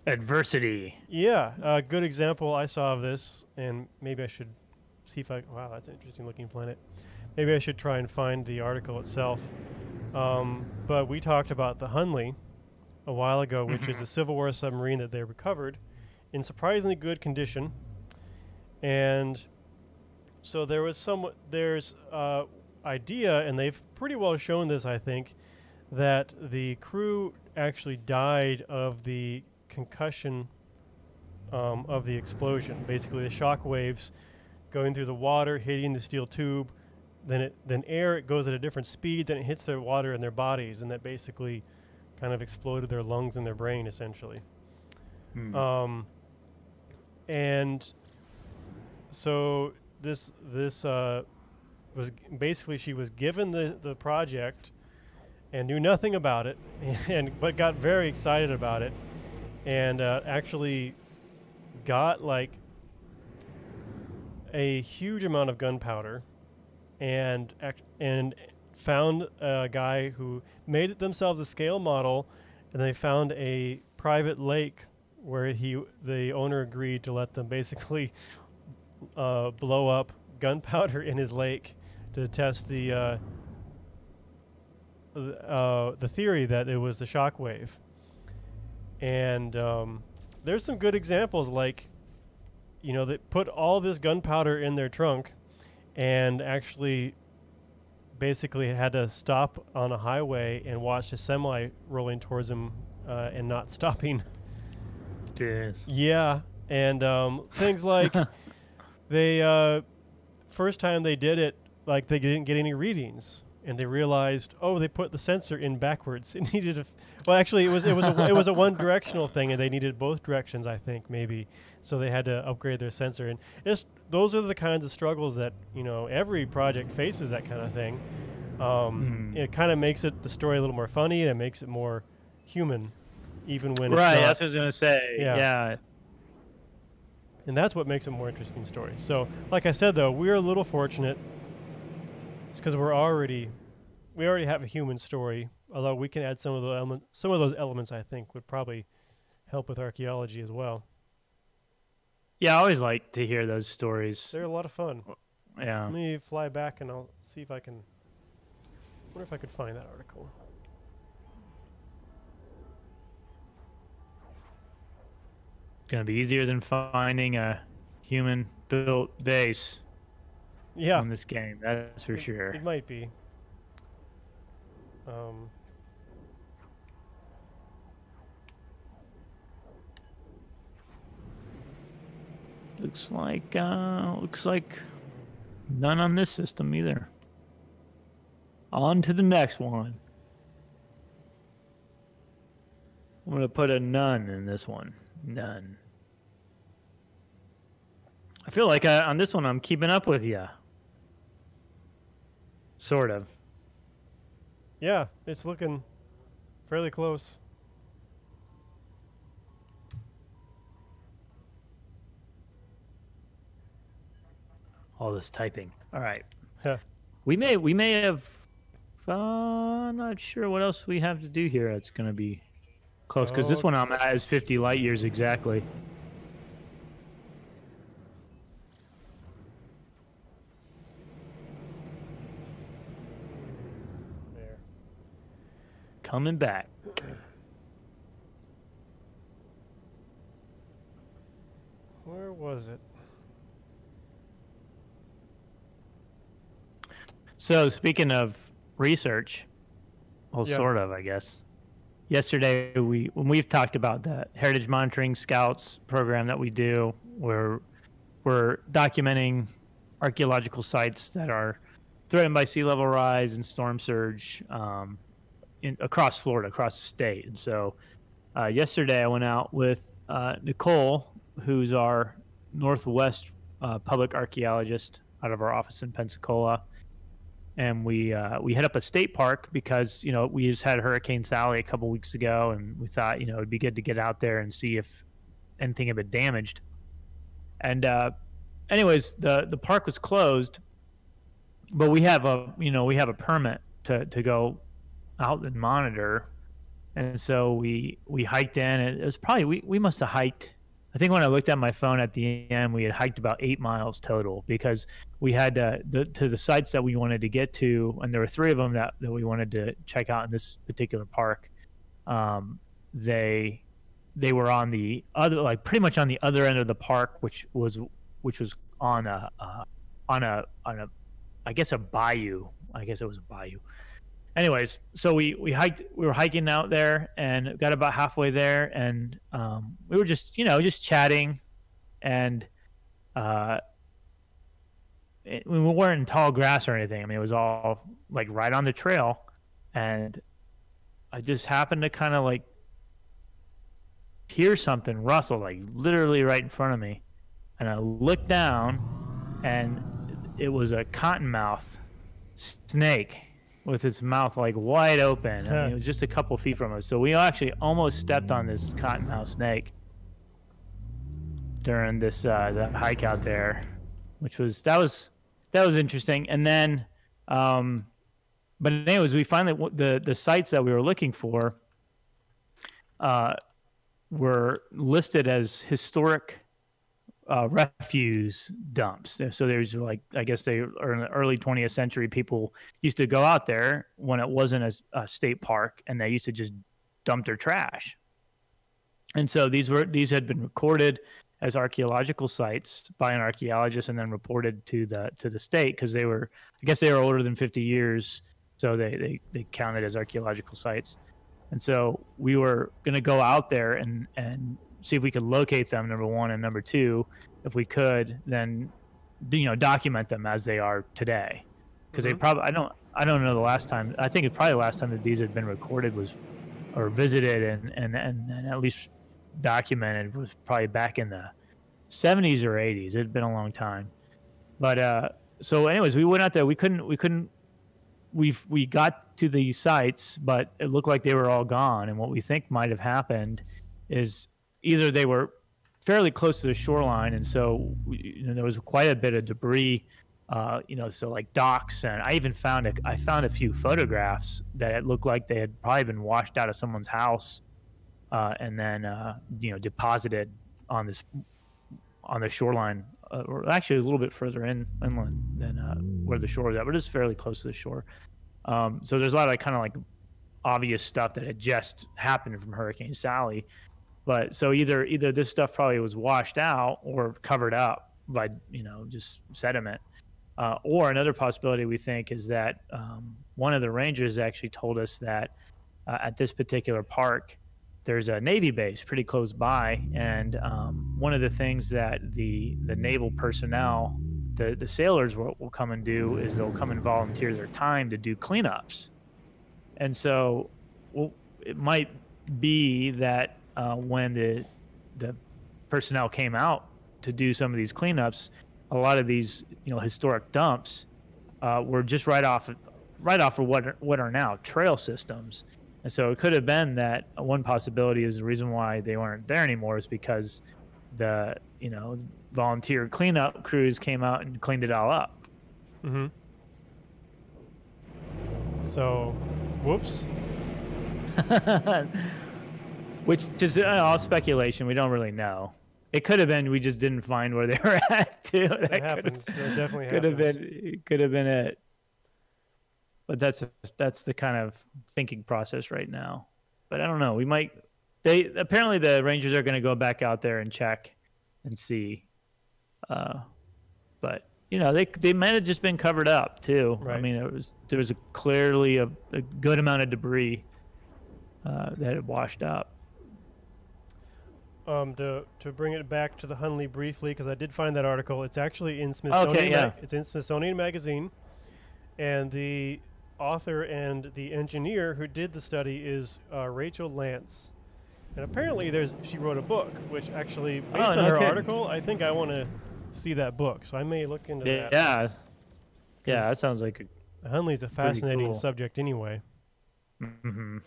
Adversity.
Yeah, a good example I saw of this, and maybe I should see if wow, that's an interesting looking planet. Maybe I should try and find the article itself. But we talked about the Hunley a while ago, which is a Civil War submarine that they recovered in surprisingly good condition. And so there's idea, and they've pretty well shown this, I think, that the crew actually died of the concussion of the explosion. Basically, the shock waves going through the water, hitting the steel tube, then air, it goes at a different speed, then it hits their water in their bodies, and that basically kind of exploded their lungs and their brain, essentially. And so this was basically, she was given the project and knew nothing about it, but got very excited about it, and actually got like a huge amount of gunpowder, and found a guy who made themselves a scale model, and they found a private lake where the owner agreed to let them basically blow up gunpowder in his lake to test the the theory that it was the shock wave. And there's some good examples, like, you know, they put all this gunpowder in their trunk and actually basically had to stop on a highway and watch a semi rolling towards them and not stopping.
Yes.
Yeah. And things like they, first time they did it, like they didn't get any readings. And they realized, oh, they put the sensor in backwards. It needed a, well, actually, it was a one-directional thing, and they needed both directions, I think, maybe. So they had to upgrade their sensor, and it's, those are the kinds of struggles that, you know, every project faces. That kind of thing. It kind of makes it the story a little more funny, and it makes it more human, even when
right.
it's not.
That's what I was gonna say. Yeah.
And that's what makes it a more interesting story. So, like I said, though, we're a little fortunate. It's because we already have a human story. Although we can add some of those elements, I think, would probably help with archaeology as well.
Yeah, I always like to hear those stories.
They're a lot of fun.
Yeah.
Let me fly back and I'll see if I can. Wonder if I could find that article.
It's gonna be easier than finding a human-built base.
Yeah.
In this game, that's for sure.
It might be.
Looks like none on this system either. On to the next one. I'm gonna put a none in this one. None. I feel like on this one I'm keeping up with you. Sort of.
Yeah, it's looking fairly close.
All this typing. All right.
Huh.
We may have. I'm not sure what else we have to do here. It's gonna be close because this one I'm at is 50 light years exactly. Coming back.
Where was it?
So speaking of research, well,
Yeah.
sort of, I guess. Yesterday, when we've talked about the Heritage Monitoring Scouts program that we do, where we're documenting archaeological sites that are threatened by sea level rise and storm surge across Florida, across the state. And so yesterday I went out with Nicole, who's our Northwest public archaeologist out of our office in Pensacola. And we hit up a state park because, you know, we just had Hurricane Sally a couple weeks ago, and we thought, you know, it'd be good to get out there and see if anything had been damaged. And anyways, the park was closed, but we have a permit to go out and monitor. And so we hiked in. It was probably we must have hiked. I think when I looked at my phone at the end, we had hiked about 8 miles total because we had to the sites that we wanted to get to, and there were 3 of them that we wanted to check out in this particular park. They were on the other, like pretty much on the other end of the park, which was on a I guess a bayou. I guess it was a bayou. Anyways, so we were hiking out there and got about halfway there, and we were just chatting, and we weren't in tall grass or anything. I mean, it was all like right on the trail, and I just happened to kind of like hear something rustle, like literally right in front of me, and I looked down, and it was a cottonmouth snake with its mouth like wide open. I mean, it was just a couple feet from us. So we actually almost stepped on this cottonmouth snake during this that hike out there, which was that was interesting. And then, but anyways, we finally the sites that we were looking for were listed as historic refuse dumps. So there's like, I guess they are in the early 20th century, people used to go out there when it wasn't a state park, and they used to just dump their trash. And so these had been recorded as archaeological sites by an archaeologist and then reported to the state, because they were, I guess they were older than 50 years, so they counted as archaeological sites. And so we were going to go out there and see if we could locate them, number one, and number two, if we could, then document them as they are today, because they probably, I don't know the last time. I think it's probably the last time that these had been recorded was, or visited and at least documented, was probably back in the 70s or 80s. It had been a long time. But so anyways, we went out there. We got to the sites, but it looked like they were all gone. And what we think might have happened is either they were fairly close to the shoreline, and so there was quite a bit of debris, so like docks, and I even found a few photographs that it looked like they had probably been washed out of someone's house, and then deposited on the shoreline, or actually a little bit further inland than where the shore was at, but it's fairly close to the shore. So there's a lot of kind of like obvious stuff that had just happened from Hurricane Sally. But so either this stuff probably was washed out or covered up by just sediment, or another possibility we think is that one of the rangers actually told us that at this particular park there's a Navy base pretty close by, and one of the things that the naval personnel, the sailors will come and do is they'll come and volunteer their time to do cleanups. And so it might be that when the personnel came out to do some of these cleanups, a lot of these historic dumps were just right off of what are now trail systems. And so it could have been that one possibility is the reason why they weren't there anymore is because the volunteer cleanup crews came out and cleaned it all up.
Mm-hmm. So, whoops.
Which is all speculation. We don't really know. It could have been we just didn't find where they were at too.
That happens. That definitely
could
happens.
Could have been it. But that's the kind of thinking process right now. But I don't know. Apparently the Rangers are going to go back out there and check and see. But they might have just been covered up too.
Right.
I mean, there was clearly a good amount of debris that had washed up.
To bring it back to the Hunley briefly, because I did find that article. It's actually in Smithsonian.
Okay, yeah.
It's in Smithsonian Magazine, and the author and the engineer who did the study is Rachel Lance. And apparently she wrote a book, which actually, based on her article, I think I want to see that book. So I may look into that.
Yeah. Yeah, that sounds like
Hunley's a fascinating
cool
subject anyway.
Mm-hmm.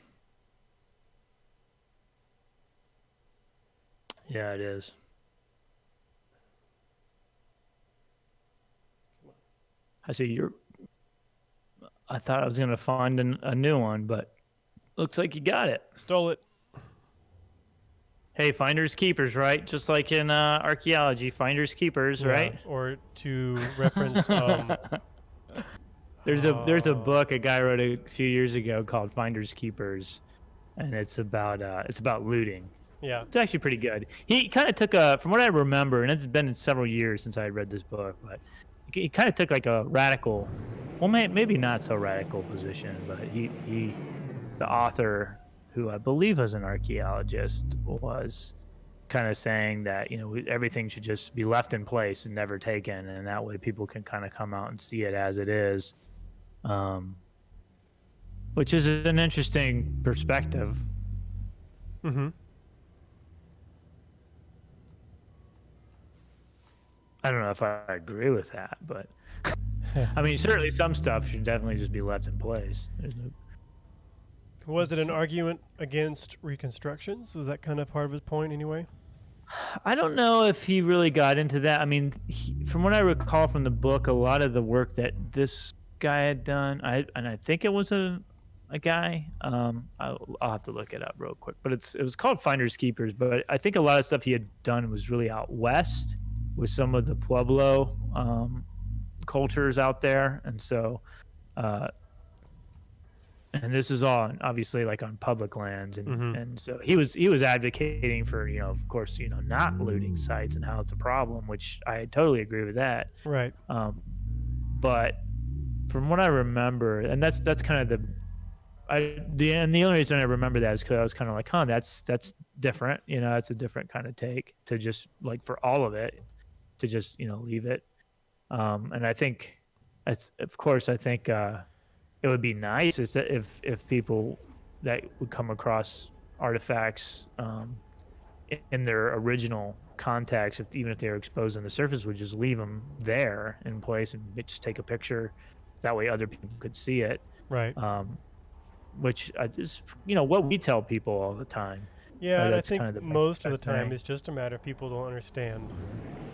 Yeah, it is. I thought I was going to find a new one, but looks like you got it.
Stole it.
Hey, finders keepers, right? Just like in archaeology, finders keepers, right?
Or to reference
there's a book a guy wrote a few years ago called Finders Keepers, and it's about looting.
Yeah.
It's actually pretty good. He kind of took from what I remember, and it's been several years since I had read this book, but he kind of took like a radical, well, maybe not so radical position, but the author, who I believe was an archaeologist, was kind of saying that everything should just be left in place and never taken, and that way people can kind of come out and see it as it is, which is an interesting perspective.
Mm-hmm.
I don't know if I agree with that, but I mean, certainly some stuff should definitely just be left in place.
Was it an argument against reconstructions? Was that kind of part of his point anyway?
I don't know if he really got into that. I mean, from what I recall from the book, a lot of the work that this guy had done, I think it was a guy. I'll have to look it up real quick. But it was called Finders Keepers. But I think a lot of stuff he had done was really out west. with some of the Pueblo cultures out there, and so and this is all obviously like on public lands, and so he was advocating for, of course, not looting sites and how it's a problem, which I totally agree with that.
Right.
But from what I remember, and that's kind of the only reason I remember that is because I was kind of like, that's different. It's a different kind of take to just like for all of it to just leave it. And I think, of course, I think it would be nice if people that would come across artifacts in their original context, even if they were exposed on the surface, would just leave them there in place and just take a picture. That way other people could see it.
Right.
Which is, what we tell people all the time.
Yeah, and I
that's
think
kind of
most of the
best
time
thing.
it's just a matter of people don't understand.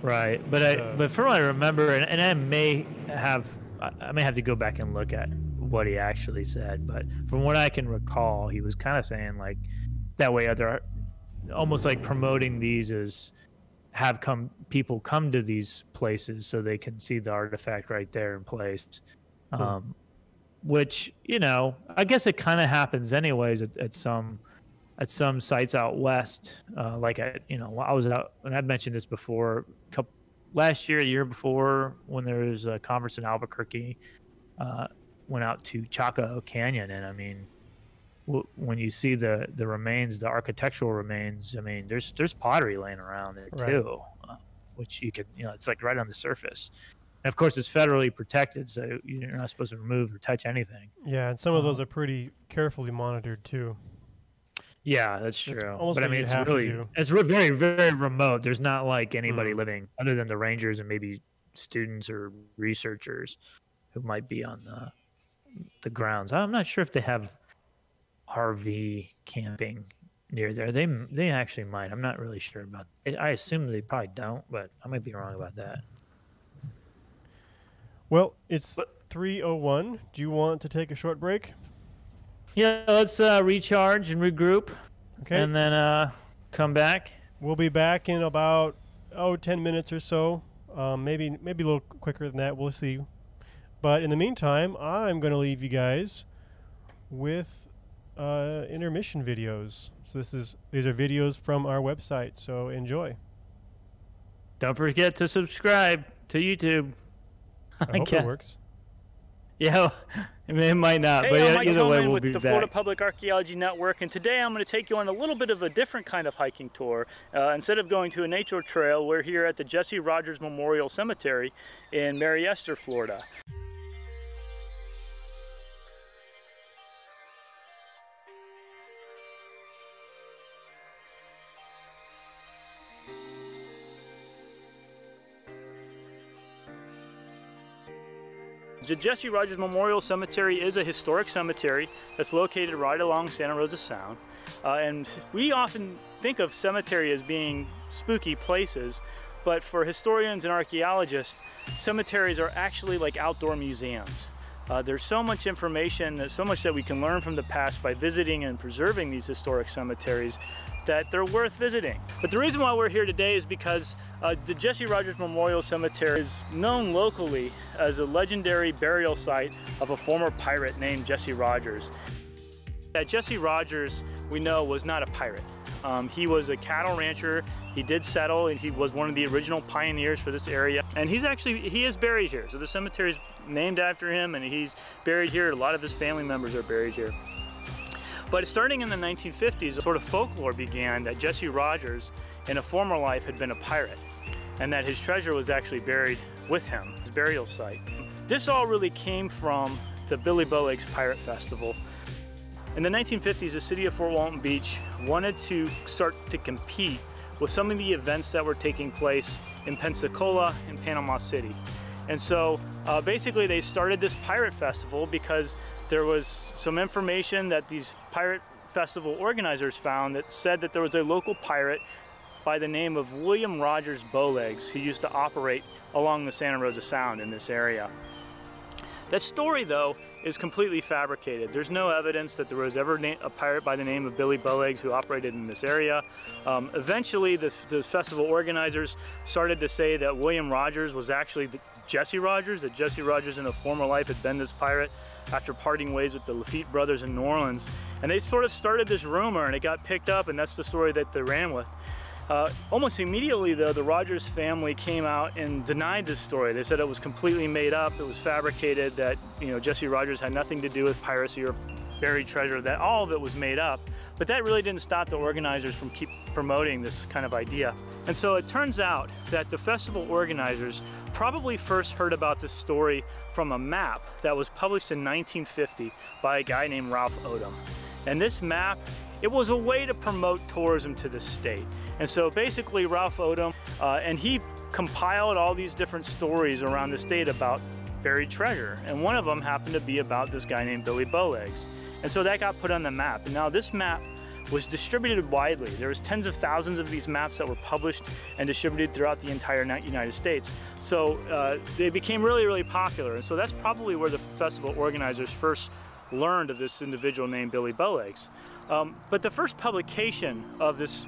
Right. But from what I remember, and I may have to go back and look at what he actually said, but from what I can recall, he was kind of saying like that way almost like promoting these as people come to these places so they can see the artifact right there in place. Which, I guess it kind of happens anyways at some sites out west. Like I was out, and I've mentioned this before, last year, the year before, when there was a conference in Albuquerque, went out to Chaco Canyon, and I mean, when you see the remains, the architectural remains, I mean, there's pottery laying around there too, which you could, it's like right on the surface. And of course, it's federally protected, so you're not supposed to remove or touch anything.
Yeah, and some of those are pretty carefully monitored too.
Yeah, that's true.
But
I mean, it's very, very remote. There's not like anybody living other than the rangers and maybe students or researchers who might be on the grounds. I'm not sure if they have RV camping near there. They actually might. I'm not really sure about it. I assume they probably don't, but I might be wrong about that.
Well, it's 3:01. Do you want to take a short break?
Yeah, let's recharge and regroup.
Okay.
And then come back.
We'll be back in about 10 minutes or so. Maybe a little quicker than that. We'll see. But in the meantime, I'm going to leave you guys with intermission videos. So these are videos from our website. So enjoy.
Don't forget to subscribe to YouTube.
I hope it works.
Yeah, I mean, it might not,
hey,
but
I'm Mike
either way, we'll
with
be
the
back.
Florida Public Archaeology Network, and today I'm going to take you on a little bit of a different kind of hiking tour. Instead of going to a nature trail, we're here at the Jesse Rogers Memorial Cemetery in Mariester, Florida. The Jesse Rogers Memorial Cemetery is a historic cemetery that's located right along Santa Rosa Sound. And we often think of cemetery as being spooky places, but for historians and archaeologists, cemeteries are actually like outdoor museums. There's so much information, so much that we can learn from the past by visiting and preserving these historic cemeteries that they're worth visiting. But the reason why we're here today is because the Jesse Rogers Memorial Cemetery is known locally as a legendary burial site of a former pirate named Jesse Rogers. That Jesse Rogers, we know, was not a pirate. He was a cattle rancher. He did settle, and he was one of the original pioneers for this area. And he is buried here. So the cemetery is named after him, and he's buried here. A lot of his family members are buried here. But starting in the 1950s, a sort of folklore began that Jesse Rogers, in a former life, had been a pirate, and that his treasure was actually buried with him, his burial site. This all really came from the Billy Bow Legs Pirate Festival. In the 1950s, the city of Fort Walton Beach wanted to start to compete with some of the events that were taking place in Pensacola and Panama City. And so basically they started this pirate festival because there was some information that these pirate festival organizers found that said that there was a local pirate by the name of William Rogers Bowlegs who used to operate along the Santa Rosa Sound in this area. That story, though, is completely fabricated. There's no evidence that there was ever a pirate by the name of Billy Bowlegs who operated in this area. Eventually, the festival organizers started to say that William Rogers was actually Jesse Rogers, that Jesse Rogers in a former life had been this pirate after parting ways with the Lafitte brothers in New Orleans. And they sort of started this rumor, and it got picked up, and that's the story that they ran with. Almost immediately, though, the Rogers family came out and denied this story. They said it was completely made up, it was fabricated, that Jesse Rogers had nothing to do with piracy or buried treasure, that all of it was made up. But that really didn't stop the organizers from keep promoting this kind of idea. And so it turns out that the festival organizers probably first heard about this story from a map that was published in 1950 by a guy named Ralph Odom. And this map, it was a way to promote tourism to the state. And so basically Ralph Odom, and he compiled all these different stories around the state about buried treasure. And one of them happened to be about this guy named Billy Bowlegs. And so that got put on the map. And now this map was distributed widely. There was tens of thousands of these maps that were published and distributed throughout the entire United States. So they became really, really popular. And so that's probably where the festival organizers first learned of this individual named Billy Bowlegs. But the first publication of this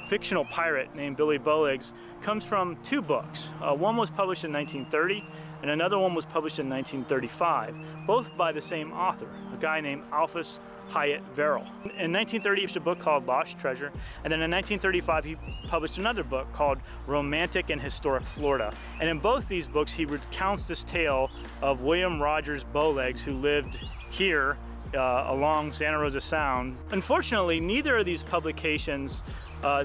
fictional pirate named Billy Bowlegs comes from two books. One was published in 1930 and another one was published in 1935, both by the same author, a guy named Alphonse Hyatt Verrill. In 1930 he published a book called Lost Treasure, and then in 1935 he published another book called Romantic and Historic Florida. And in both these books he recounts this tale of William Rogers Bowlegs, who lived here along Santa Rosa Sound. Unfortunately, neither of these publications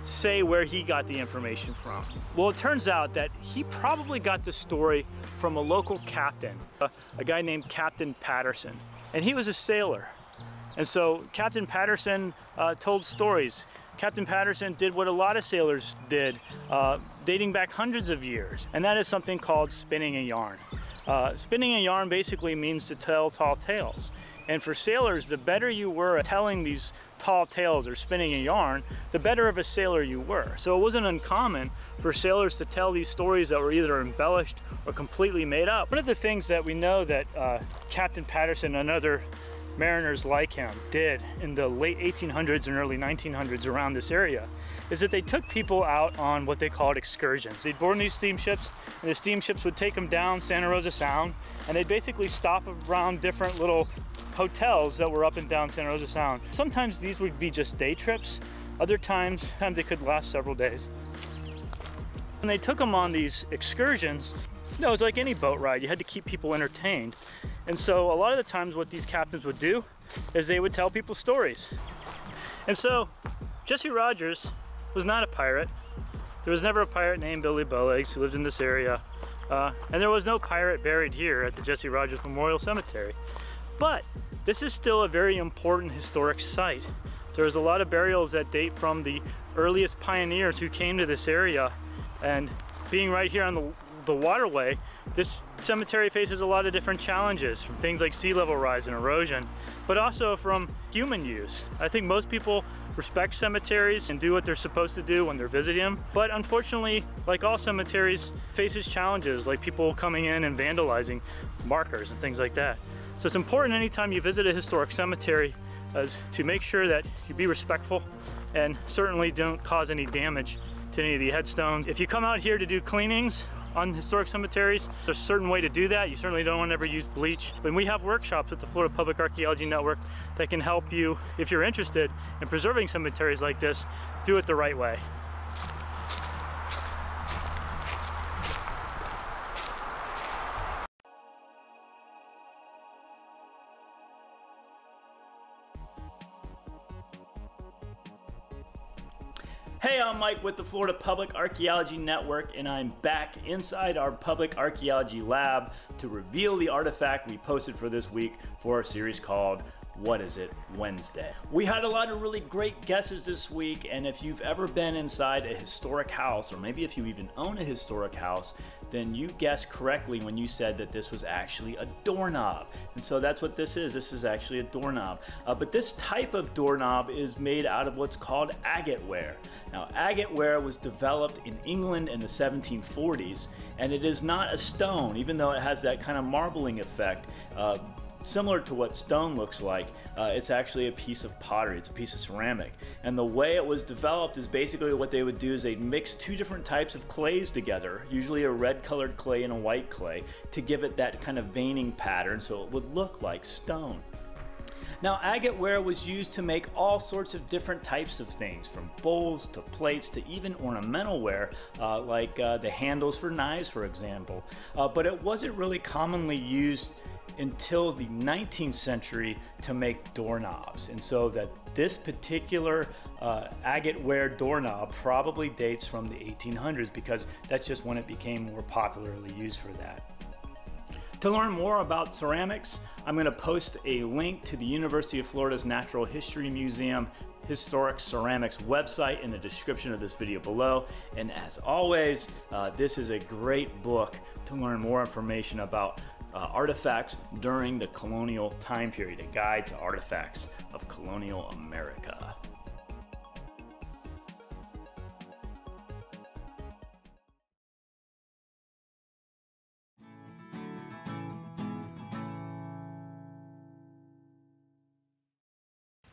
say where he got the information from. Well, it turns out that he probably got the story from a local captain, a guy named Captain Patterson, and he was a sailor. And so Captain Patterson told stories. Captain Patterson did what a lot of sailors did, dating back hundreds of years, and that is something called spinning a yarn. Spinning a yarn basically means to tell tall tales. And for sailors, the better you were at telling these tall tales or spinning a yarn, the better of a sailor you were. So it wasn't uncommon for sailors to tell these stories that were either embellished or completely made up. One of the things that we know that Captain Patterson and other mariners like him did in the late 1800s and early 1900s around this area is that they took people out on what they called excursions. They'd board these steamships, and the steamships would take them down Santa Rosa Sound, and they'd basically stop around different little hotels that were up and down Santa Rosa Sound. Sometimes these would be just day trips. Other times they could last several days. When they took them on these excursions, it was like any boat ride. You had to keep people entertained. And so a lot of the times what these captains would do is they would tell people stories. And so Jesse Rogers was not a pirate. There was never a pirate named Billy Bowlegs who lived in this area. And there was no pirate buried here at the Jesse Rogers Memorial Cemetery. But this is still a very important historic site. There's a lot of burials that date from the earliest pioneers who came to this area, and being right here on the waterway, this cemetery faces a lot of different challenges, from things like sea level rise and erosion, but also from human use. I think most people respect cemeteries and do what they're supposed to do when they're visiting them, but unfortunately, like all cemeteries, faces challenges like people coming in and vandalizing markers and things like that. So it's important anytime you visit a historic cemetery to make sure that you be respectful and certainly don't cause any damage to any of the headstones. If you come out here to do cleanings on historic cemeteries, there's a certain way to do that. You certainly don't want to ever use bleach. But we have workshops at the Florida Public Archaeology Network that can help you, if you're interested in preserving cemeteries like this, do it the right way. Hey, I'm Mike with the Florida Public Archaeology Network, and I'm back inside our Public Archaeology Lab to reveal the artifact we posted for this week for our series called What Is It Wednesday. We had a lot of really great guesses this week, and if you've ever been inside a historic house, or maybe if you even own a historic house, then you guessed correctly when you said that this was actually a doorknob. And so that's what this is. This is actually a doorknob. But this type of doorknob is made out of what's called agate ware. Now, agate ware was developed in England in the 1740s, and it is not a stone, even though it has that kind of marbling effect. similar to what stone looks like. It's actually a piece of pottery, it's a piece of ceramic. And the way it was developed is basically what they would do is they'd mix two different types of clays together, usually a red colored clay and a white clay, to give it that kind of veining pattern so it would look like stone. Now, agate ware was used to make all sorts of different types of things, from bowls to plates to even ornamental ware, like the handles for knives, for example. But it wasn't really commonly used until the 19th century to make doorknobs. And so that this particular agate ware doorknob probably dates from the 1800s, because that's just when it became more popularly used for that. To learn more about ceramics, I'm going to post a link to the University of Florida's Natural History Museum Historic Ceramics website in the description of this video below. And as always, this is a great book to learn more information about artifacts during the colonial time period, a guide to artifacts of colonial America.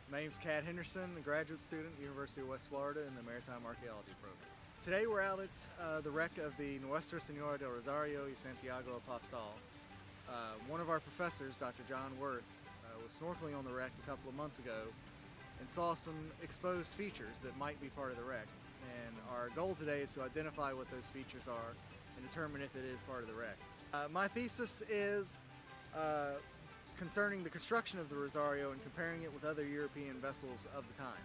My name's Cat Henderson, a graduate student at the University of West Florida in the Maritime Archaeology program. Today we're out at the wreck of the Nuestra Senora del Rosario y Santiago Apostol. One of our professors, Dr. John Worth, was snorkeling on the wreck a couple of months ago and saw some exposed features that might be part of the wreck. And our goal today is to identify what those features are and determine if it is part of the wreck. My thesis is concerning the construction of the Rosario and comparing it with other European vessels of the time,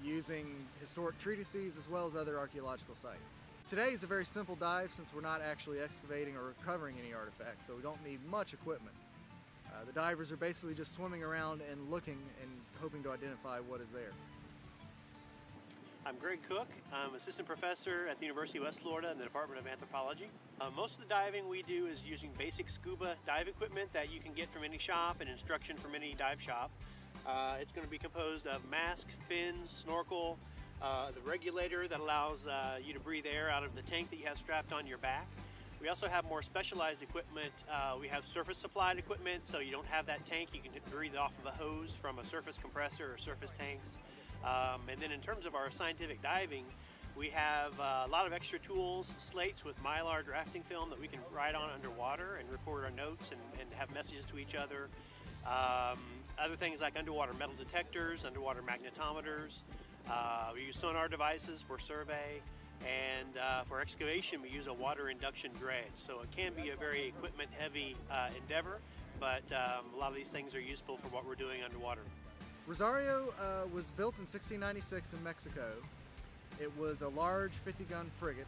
using historic treatises as well as other archaeological sites. Today is a very simple dive since we're not actually excavating or recovering any artifacts, so we don't need much equipment. The divers are basically just swimming around and looking and hoping to identify what is there.
I'm Greg Cook. I'm assistant professor at the University of West Florida in the Department of Anthropology. Most of the diving we do is using basic scuba dive equipment that you can get from any shop and instruction from any dive shop. It's going to be composed of mask, fins, snorkel, the regulator that allows you to breathe air out of the tank that you have strapped on your back. We also have more specialized equipment. We have surface supplied equipment, so you don't have that tank. You can breathe off of a hose from a surface compressor or surface tanks. And then in terms of our scientific diving, we have a lot of extra tools, slates with mylar drafting film that we can write on underwater and record our notes and have messages to each other. Other things like underwater metal detectors, underwater magnetometers. We use sonar devices for survey, and for excavation we use a water induction dredge. So it can be a very equipment heavy endeavor, but a lot of these things are useful for what we're doing underwater.
Rosario was built in 1696 in Mexico. It was a large 50-gun frigate,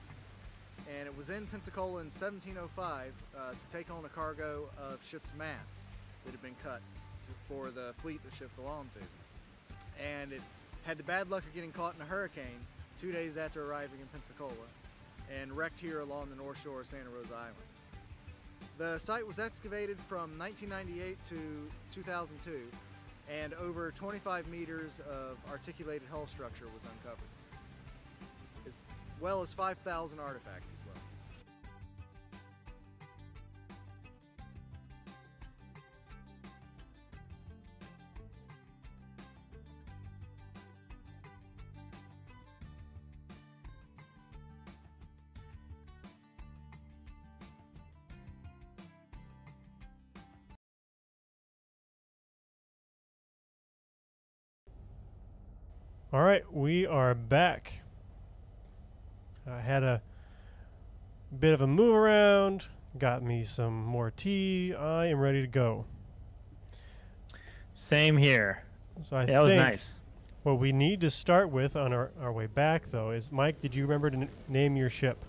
and it was in Pensacola in 1705 to take on a cargo of ship's masts that had been cut for the fleet the ship belonged to. And it had the bad luck of getting caught in a hurricane 2 days after arriving in Pensacola and wrecked here along the north shore of Santa Rosa Island. The site was excavated from 1998 to 2002, and over 25 meters of articulated hull structure was uncovered, as well as 5,000 artifacts as well.
All right, we are back. I had a bit of a move around, got me some more tea. I am ready to go.
Same here.
So I
That was
think
nice.
what we need to start with on our way back, though, is Mike, did you remember to name your ship?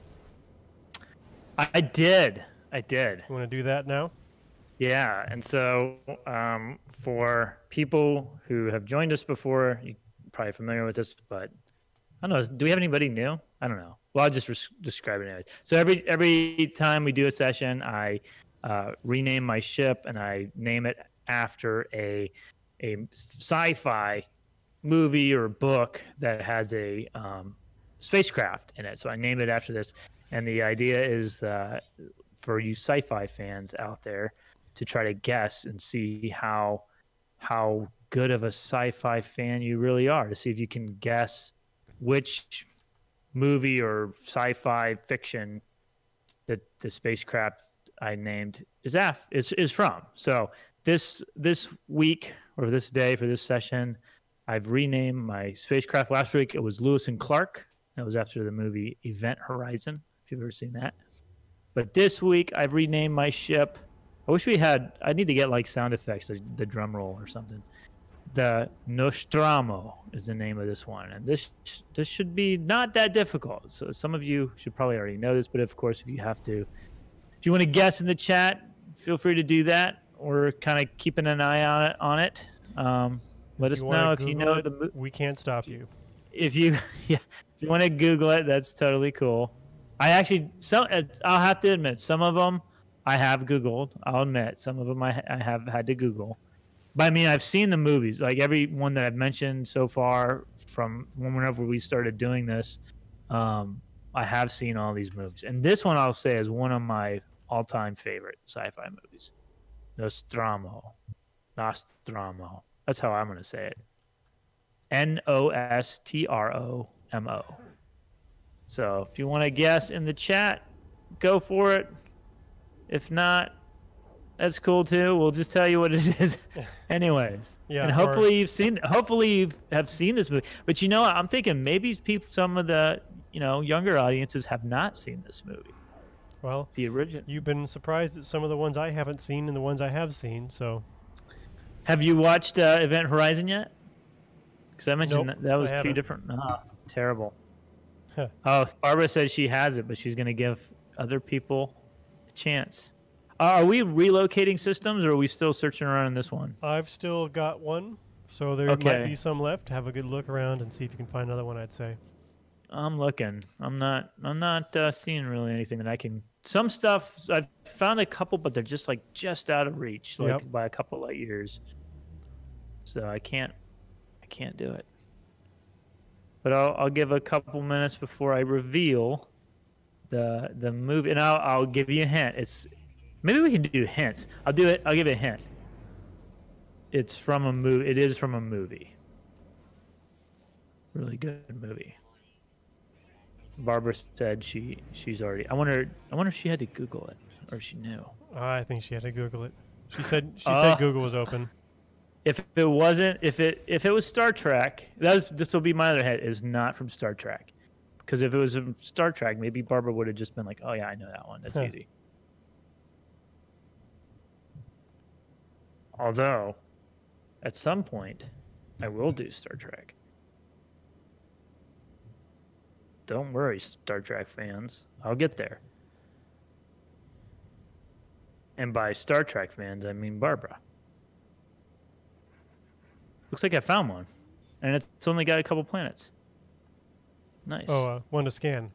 I did. I did.
You want to do that now?
Yeah. And so for people who have joined us before, you're probably familiar with this, but I don't know. Do we have anybody new? I don't know. Well, I'll just describe it anyways. So every time we do a session, I rename my ship and I name it after a sci-fi movie or book that has a spacecraft in it. So I named it after this. And the idea is for you sci-fi fans out there to try to guess and see how good of a sci-fi fan you really are, to see if you can guess which movie or sci-fi fiction that the spacecraft I named is from. So this week, or this day for this session, I've renamed my spacecraft. Last week it was Lewis and Clark. That was after the movie Event Horizon, if you've ever seen that. But this week I've renamed my ship. I need to get like sound effects, the drum roll or something. The Nostromo is the name of this one, and this should be not that difficult. So some of you should probably already know this, but of course, if you want to guess in the chat, feel free to do that, or kind of keeping an eye on it. Let us know if you know
we can't stop you.
If you want to Google it, that's totally cool. I'll have to admit, some of them I have Googled. I'll admit, some of them I have had to Google. But I mean, I've seen the movies, like every one that I've mentioned so far from whenever we started doing this. I have seen all these movies. And this one I'll say is one of my all-time favorite sci-fi movies. Nostromo. That's how I'm going to say it. Nostromo. So if you want to guess in the chat, go for it. If not, that's cool too. We'll just tell you what it is, anyways.
Yeah.
And hopefully you have seen this movie. But you know, I'm thinking maybe some of the younger audiences have not seen this movie.
Well,
the original.
You've been surprised at some of the ones I haven't seen and the ones I have seen. So,
have you watched Event Horizon yet? Because I mentioned
nope,
that was two different. Oh, terrible. Oh, Barbara said she has it, but she's going to give other people a chance. Are we relocating systems, or are we still searching around in this one?
I've still got one, so there might be some left. Have a good look around and see if you can find another one, I'd say.
I'm looking. I'm not seeing really anything that I can. Some stuff I've found a couple, but they're just out of reach, by a couple light years. So I can't do it. But I'll give a couple minutes before I reveal the movie, and I'll give you a hint. Maybe we can do hints. I'll give it a hint. It's from a movie. It is from a movie. Really good movie. Barbara said she's already. I wonder if she had to Google it or if she knew.
I think she had to Google it. She said Google was open.
If it was Star Trek, this will be my other hint. Is not from Star Trek, because if it was from Star Trek, maybe Barbara would have just been like, "Oh yeah, I know that one. That's easy." Although, at some point, I will do Star Trek. Don't worry, Star Trek fans. I'll get there. And by Star Trek fans, I mean Barbara. Looks like I found one. And it's only got a couple planets. Nice.
Oh, one to scan.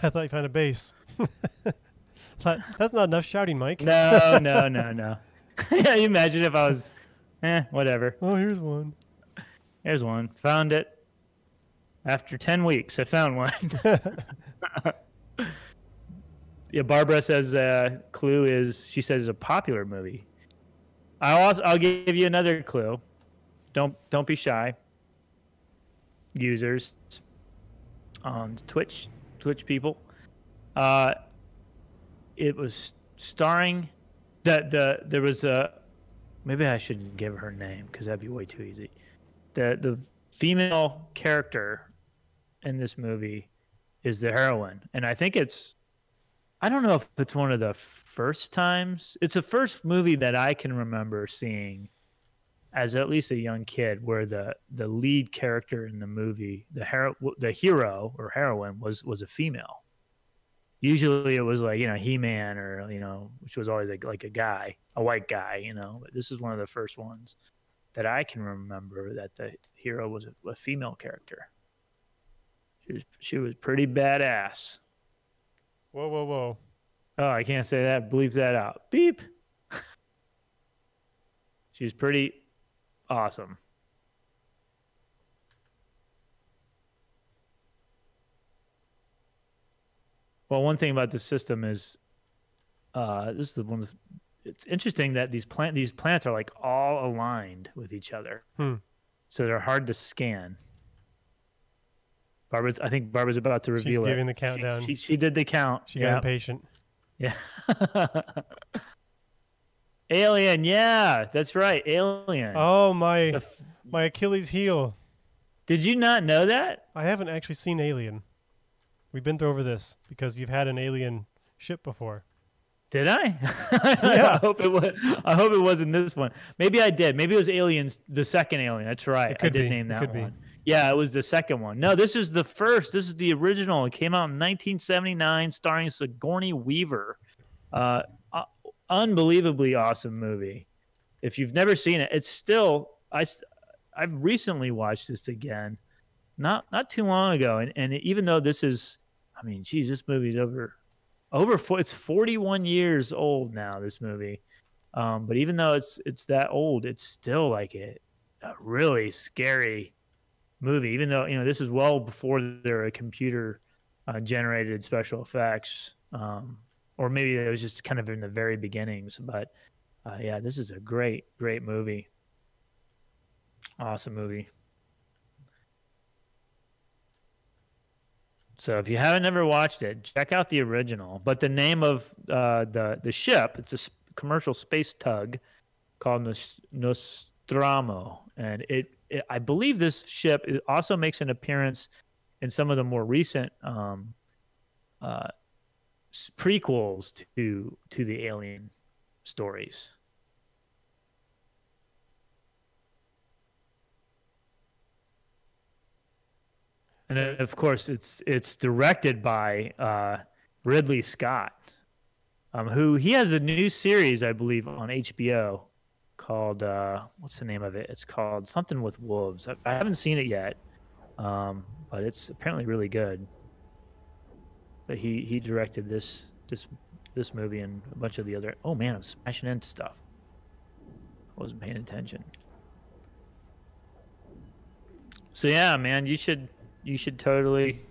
I thought you found a base. That's not enough shouting, Mike.
No. Yeah, you imagine if I was, whatever.
Oh, here's one.
There's one. Found it. After 10 weeks, I found one. Yeah, Barbara says clue is, she says, a popular movie. I'll give you another clue. Don't be shy. Users on Twitch people. It was starring there was a, maybe I shouldn't give her name because that'd be way too easy. The female character in this movie is the heroine, and I think I don't know if it's one of the first times. It's the first movie that I can remember seeing as at least a young kid where the lead character in the movie, the hero or heroine was a female. Usually it was like, He-Man or, which was always like a guy, a white guy, but this is one of the first ones that I can remember that the hero was a female character. She was pretty badass.
Whoa.
Oh, I can't say that. Bleep that out. Beep. She's pretty awesome. Well, one thing about the system is, this is it's interesting that these planets are like all aligned with each other, so they're hard to scan. I think Barbara's about to reveal it.
She's giving the countdown.
She did the count.
She got impatient.
Yeah. Alien, yeah, that's right, Alien.
Oh, my Achilles heel.
Did you not know that?
I haven't actually seen Alien. We've been through over this because you've had an alien ship before.
Did I?
Yeah.
I hope it wasn't this one. Maybe I did. Maybe it was Aliens, the second Alien. That's right. I did name that one. Yeah, it was the second one. No, this is the first. This is the original. It came out in 1979, starring Sigourney Weaver. Unbelievably awesome movie. If you've never seen it, it's still. I've recently watched this again, not too long ago, and even though this is, I mean, geez, this movie's it's 41 years old now. This movie, but even though it's that old, it's still like a really scary movie. Even though this is well before there are computer generated special effects, or maybe it was just kind of in the very beginnings. But yeah, this is a great movie. Awesome movie. So if you haven't ever watched it, check out the original. But the name of the ship, it's a commercial space tug called Nostromo, and I believe this ship also makes an appearance in some of the more recent prequels to the Alien stories. And of course, it's directed by Ridley Scott, who he has a new series, I believe, on HBO called what's the name of it? It's called something with wolves. I haven't seen it yet, but it's apparently really good. But he directed this movie and a bunch of the other. Oh man, I'm smashing into stuff. I wasn't paying attention. So yeah, man, you should totally,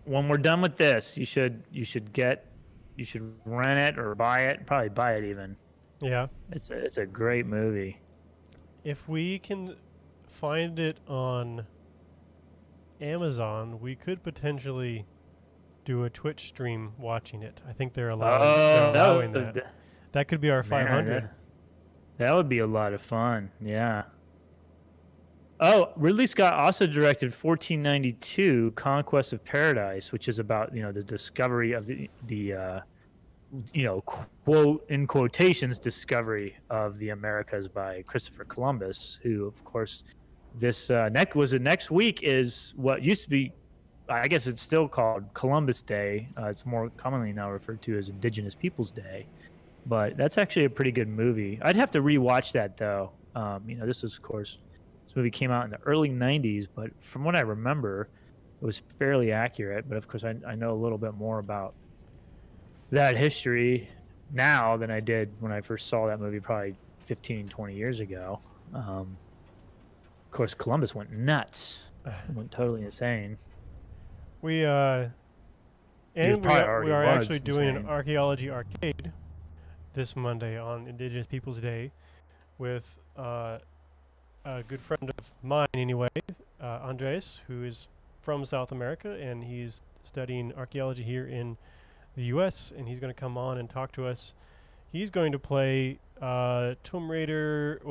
when we're done with this, you should rent it or buy it, probably buy it even.
Yeah.
It's a great movie.
If we can find it on Amazon, we could potentially do a Twitch stream watching it. I think they're allowing that. That could be our 500.
That would be a lot of fun. Yeah. Oh, Ridley Scott also directed 1492, Conquest of Paradise, which is about, the discovery of the quote in quotations discovery of the Americas by Christopher Columbus, who, of course, this next week is what used to be, I guess it's still called Columbus Day. It's more commonly now referred to as Indigenous Peoples Day, but that's actually a pretty good movie. I'd have to rewatch that though. This was, of course. This movie came out in the early 90s, but from what I remember, it was fairly accurate. But of course, I know a little bit more about that history now than I did when I first saw that movie probably 15, 20 years ago. Of course, Columbus went nuts. Went totally insane.
We are actually doing an Archaeology Arcade this Monday on Indigenous Peoples Day with a good friend of mine anyway, Andres, who is from South America, and he's studying archaeology here in the U.S., and he's going to come on and talk to us. He's going to play Tomb Raider,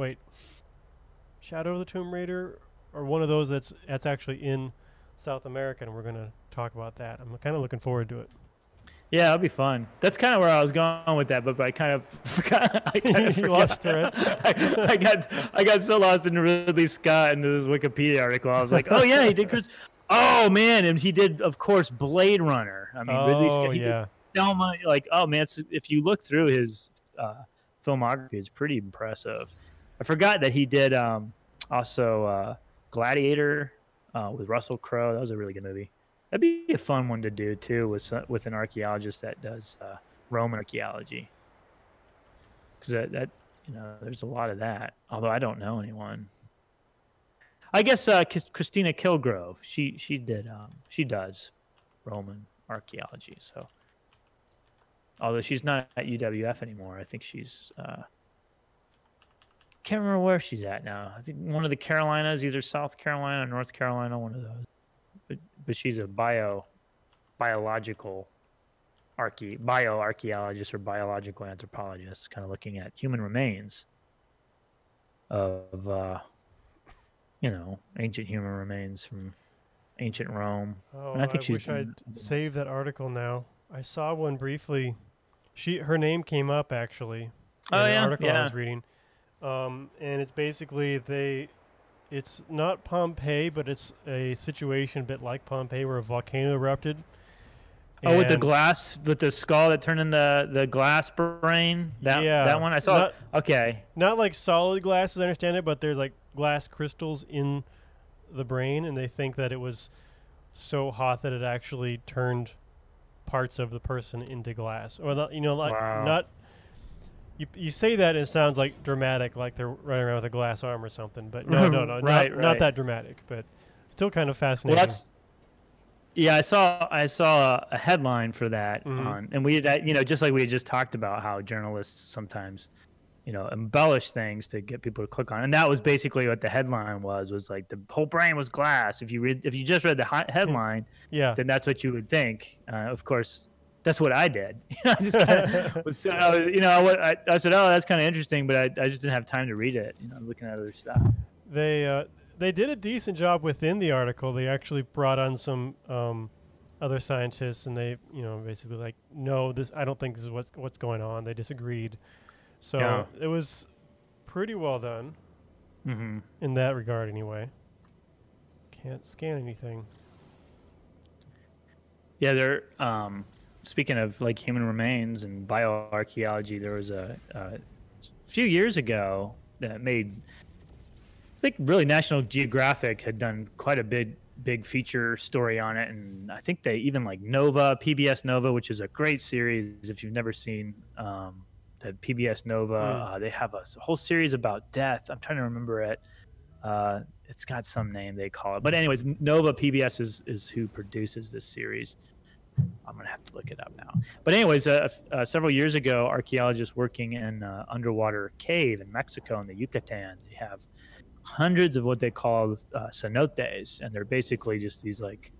Shadow of the Tomb Raider, or one of those that's actually in South America, and we're going to talk about that. I'm kind of looking forward to it.
Yeah, it'll be fun. That's kind of where I was going with that, but I kind of forgot.
You lost thread.
I got so lost in Ridley Scott and this Wikipedia article. I was like, oh yeah, he did. Oh man, and he did, of course, Blade Runner. I mean, Ridley Scott. He did so much. Like, oh man, if you look through his filmography, it's pretty impressive. I forgot that he did also Gladiator with Russell Crowe. That was a really good movie. That'd be a fun one to do too, with an archaeologist that does Roman archaeology, because that there's a lot of that. Although I don't know anyone. I guess Christina Kilgrove. She does Roman archaeology. So although she's not at UWF anymore. I think she's can't remember where she's at now. I think one of the Carolinas, either South Carolina or North Carolina, one of those. But she's a biological bioarchaeologist or biological anthropologist, kind of looking at human remains of ancient human remains from ancient Rome.
Oh,
and I think
wish I'd saved that article now. I saw one briefly. Her name came up actually in an article I was reading. And it's basically it's not Pompeii, but it's a situation a bit like Pompeii where a volcano erupted.
Oh, with the glass, with the skull that turned into the glass brain? That one? I saw okay.
Not like solid glass, as I understand it, but there's like glass crystals in the brain, and they think that it was so hot that it actually turned parts of the person into glass. Or, not... You say that and it sounds like dramatic, like they're running around with a glass arm or something, but no, not that dramatic, but still kind of fascinating.
Well, I saw a headline for that on, and we had, just like we had just talked about how journalists sometimes, embellish things to get people to click on, and that was basically what the headline was like the whole brain was glass. If you just read the headline, then that's what you would think. Of course. That's what I did. I just kind of was, I said, oh, that's kind of interesting, but I just didn't have time to read it. I was looking at other stuff.
They did a decent job within the article. They actually brought on some other scientists, and they, basically like, no, I don't think this is what's going on. They disagreed. So it was pretty well done in that regard, anyway. Can't scan anything.
Yeah, they're. Speaking of like human remains and bioarchaeology, there was a few years ago that made, I think really National Geographic had done quite a big feature story on it, and I think they even like PBS Nova, which is a great series if you've never seen the PBS Nova. They have a whole series about death. I'm trying to remember it. It's got some name they call it, but anyways, Nova PBS is who produces this series. I'm going to have to look it up now. But anyways, several years ago, archaeologists working in an underwater cave in Mexico in the Yucatan, they have hundreds of what they call cenotes, and they're basically just these like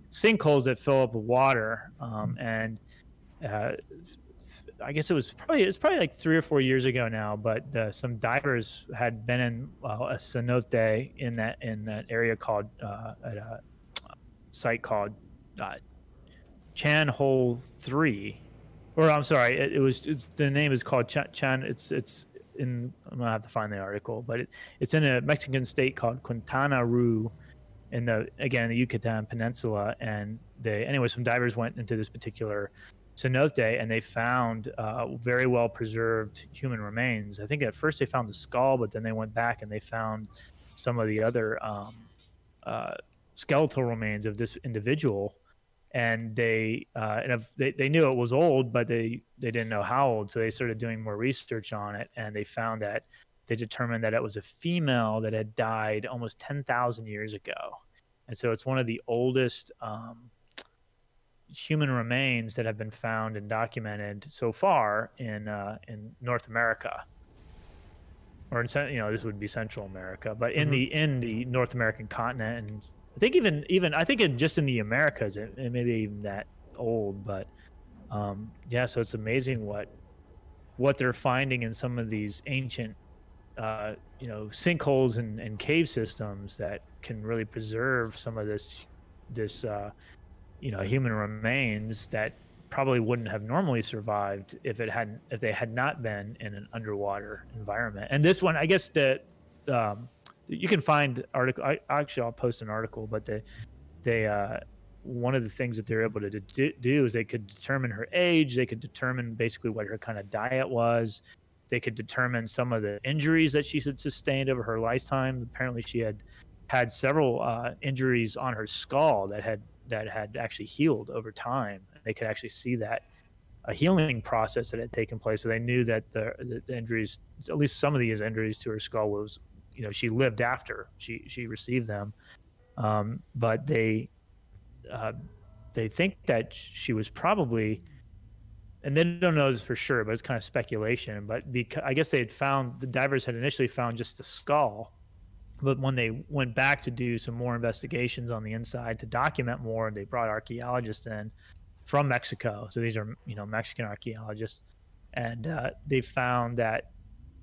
sinkholes that fill up with water. And I guess it was probably like 3 or 4 years ago now, but some divers had been in a cenote in that area called at a site called Chan Hole 3, or I'm sorry, the name is called Chan. It's in. I'm gonna have to find the article, but it's in a Mexican state called Quintana Roo, in the Yucatan Peninsula. And some divers went into this particular cenote, and they found very well preserved human remains. I think at first they found the skull, but then they went back and they found some of the other skeletal remains of this individual. And they knew it was old, but they didn't know how old. So they started doing more research on it, and they determined that it was a female that had died almost 10,000 years ago. And so it's one of the oldest human remains that have been found and documented so far in North America, or this would be Central America, but in the North American continent. And I think just in the Americas, it may be even that old, but so it's amazing what they're finding in some of these ancient sinkholes and cave systems that can really preserve some of this human remains that probably wouldn't have normally survived if they had not been in an underwater environment. And this one, I guess that you can find article. I'll post an article, but they one of the things that they're able to do is they could determine her age. They could determine basically what her kind of diet was. They could determine some of the injuries that she had sustained over her lifetime. Apparently, she had several injuries on her skull that had actually healed over time. They could actually see that a healing process that had taken place. So they knew that the injuries, at least some of these injuries to her skull, was she lived after she received them. But they think that she was probably and they don't know this for sure, but it's kind of speculation. But I guess the divers had initially found just the skull, but when they went back to do some more investigations on the inside to document more, they brought archaeologists in from Mexico. So these are, Mexican archaeologists, and they found that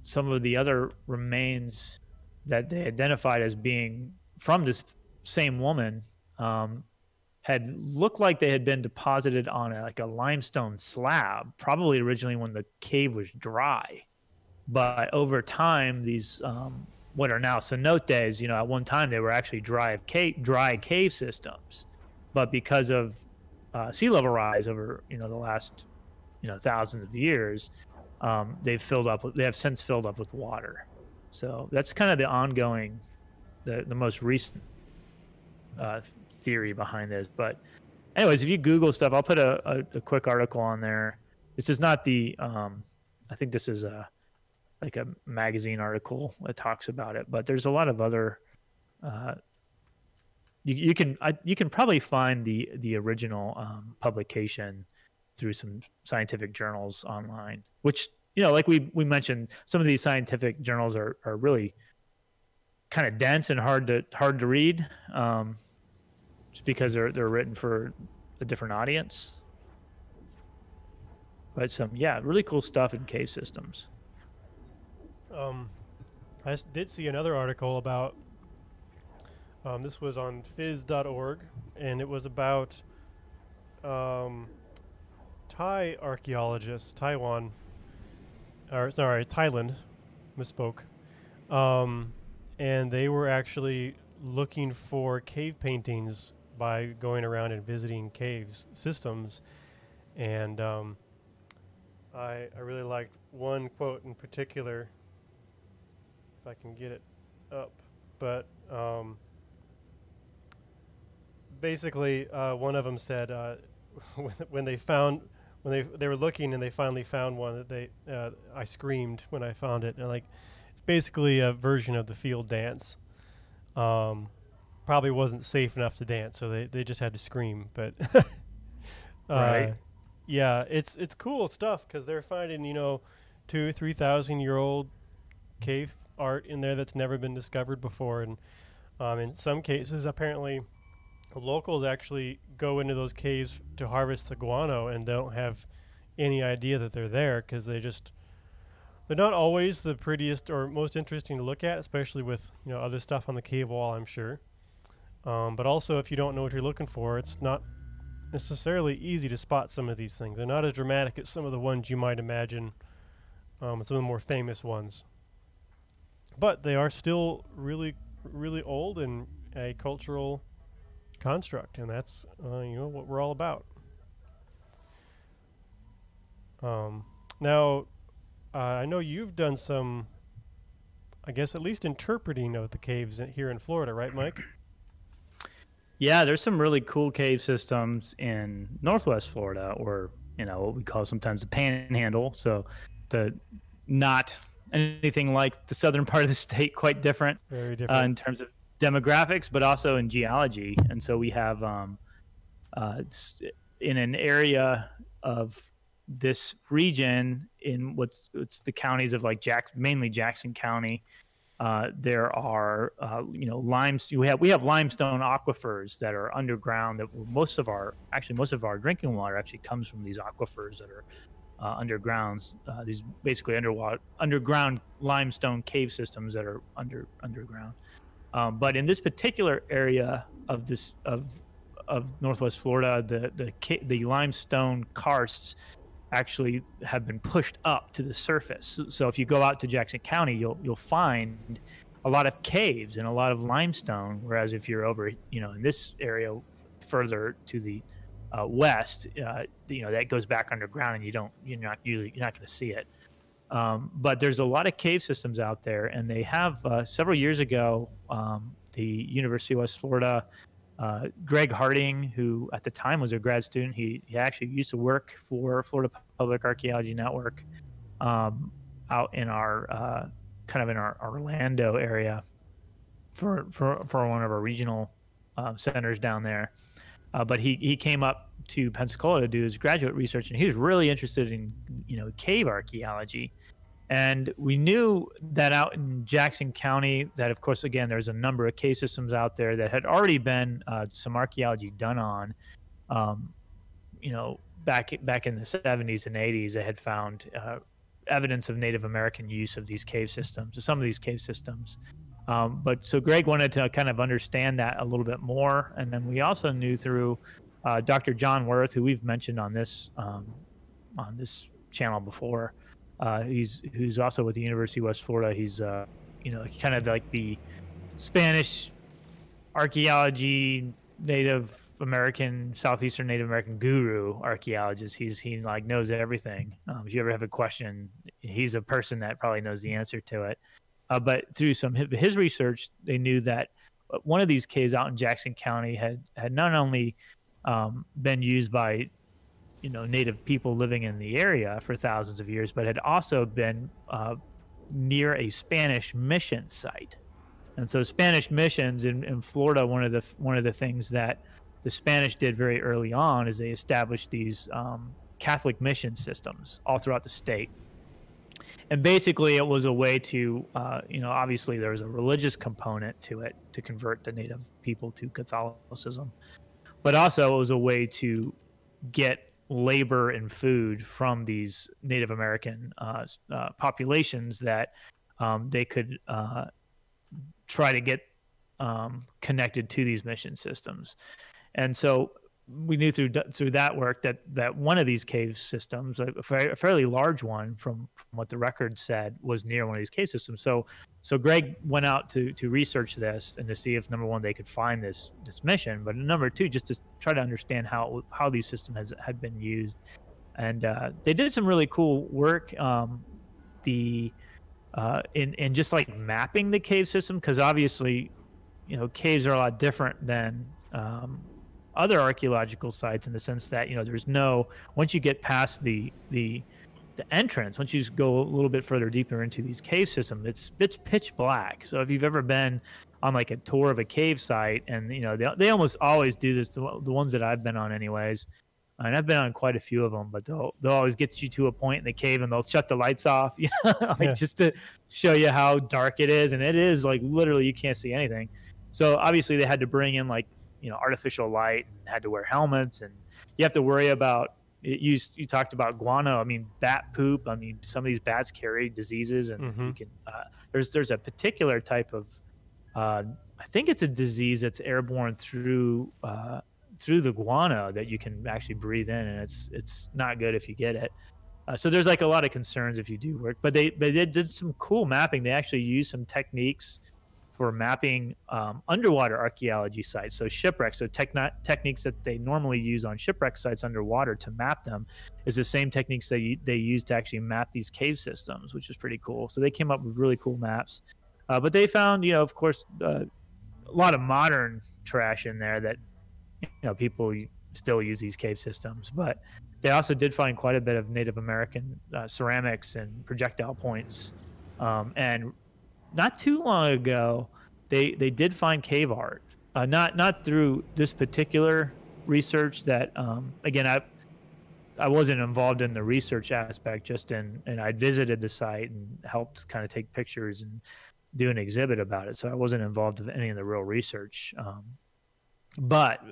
some of the other remains that they identified as being from this same woman had looked like they had been deposited on a limestone slab, probably originally when the cave was dry. But over time, these what are now cenotes, at one time they were actually dry cave systems. But because of sea level rise over the last thousands of years, they have since filled up with water. So that's kind of the ongoing, the most recent theory behind this. But anyways, if you Google stuff, I'll put a quick article on there. This is not the I think this is like a magazine article that talks about it, but there's a lot of other you can probably find the original publication through some scientific journals online, which like we mentioned, some of these scientific journals are really kind of dense and hard to read, just because they're written for a different audience. But some really cool stuff in cave systems.
I did see another article about this was on phys.org, and it was about Thai archaeologists, Thailand, misspoke, and they were actually looking for cave paintings by going around and visiting caves systems, and I really liked one quote in particular, if I can get it up, but basically one of them said when they were looking and they finally found one that I screamed when I found it, and it's basically a version of the field dance. Probably wasn't safe enough to dance, so they just had to scream. But
right,
yeah, it's cool stuff because they're finding 2,000-3,000 year old cave art in there that's never been discovered before, and in some cases apparently locals actually go into those caves to harvest the guano and don't have any idea that they're there because they're not always the prettiest or most interesting to look at, especially with other stuff on the cave wall, I'm sure. But also, if you don't know what you're looking for, it's not necessarily easy to spot some of these things. They're not as dramatic as some of the ones you might imagine, some of the more famous ones. But they are still really, really old and a cultural construct, and that's what we're all about. Now, I know you've done some, I guess, at least interpreting of the caves here in Florida, right, Mike?
Yeah, there's some really cool cave systems in Northwest Florida, or what we call sometimes the Panhandle. So, not anything like the southern part of the state, quite different.
Very different
in terms of demographics, but also in geology. And so we have in an area of this region in what's the counties of mainly Jackson County, there are we have limestone aquifers that are underground, that most of our drinking water actually comes from these aquifers that are underground, these basically underground limestone cave systems that are underground. But in this particular area of Northwest Florida, the limestone karsts actually have been pushed up to the surface. So if you go out to Jackson County, you'll find a lot of caves and a lot of limestone. Whereas if you're over, in this area further to the west, that goes back underground, and you're not going to see it. But there's a lot of cave systems out there, and they have several years ago, the University of West Florida, Greg Harding, who at the time was a grad student, he actually used to work for Florida Public Archaeology Network, out in our kind of in our Orlando area for one of our regional centers down there. But he came up to Pensacola to do his graduate research, and he was really interested in, cave archaeology. And we knew that out in Jackson County, that of course, again, there's a number of cave systems out there that had already been some archaeology done on. Back in the 70s and 80s, they had found evidence of Native American use of these cave systems, or some of these cave systems. But so Greg wanted to kind of understand that a little bit more. And then we also knew through Dr. John Worth, who we've mentioned on this channel before. Who's also with the University of West Florida. He's kind of like the Spanish archaeology, Native American, Southeastern Native American guru archaeologist. He like knows everything. If you ever have a question, he's a person that probably knows the answer to it. But through some of his research, they knew that one of these caves out in Jackson County had not only been used by Native people living in the area for thousands of years, but had also been near a Spanish mission site. And so Spanish missions in Florida, one of the things that the Spanish did very early on is they established these Catholic mission systems all throughout the state. And basically it was a way to, obviously there was a religious component to it to convert the Native people to Catholicism, but also it was a way to get labor and food from these Native American populations that they could try to get connected to these mission systems. And so we knew through that work that one of these cave systems, a fairly large one from what the record said, was near one of these cave systems. So Greg went out to research this and to see if, number one, they could find this mission, but number two, just to try to understand how these systems had been used. And they did some really cool work in just like mapping the cave system, because obviously, caves are a lot different than other archaeological sites in the sense that there's no, once you get past the entrance, once you go a little bit further deeper into these cave systems, it's pitch black. So if you've ever been on like a tour of a cave site, and they almost always do this, the ones that I've been on anyways, and I've been on quite a few of them, but they'll always get you to a point in the cave and they'll shut the lights off, just to show you how dark it is. And it is like literally you can't see anything. So obviously they had to bring in like artificial light, and had to wear helmets, and you have to worry about it. You talked about guano. I mean, bat poop. I mean, some of these bats carry diseases, and you can there's a particular type of I think it's a disease that's airborne through the guano that you can actually breathe in, and it's not good if you get it. So there's like a lot of concerns if you do work, but they did some cool mapping. They actually used some techniques for mapping underwater archaeology sites, so shipwrecks. So techniques that they normally use on shipwreck sites underwater to map them is the same techniques they use to actually map these cave systems, which is pretty cool. So they came up with really cool maps, but they found, of course, a lot of modern trash in there that people still use these cave systems. But they also did find quite a bit of Native American ceramics and projectile points, and not too long ago, they did find cave art. Not through this particular research. That again, I wasn't involved in the research aspect. And I visited the site and helped kind of take pictures and do an exhibit about it. So I wasn't involved with any of the real research. But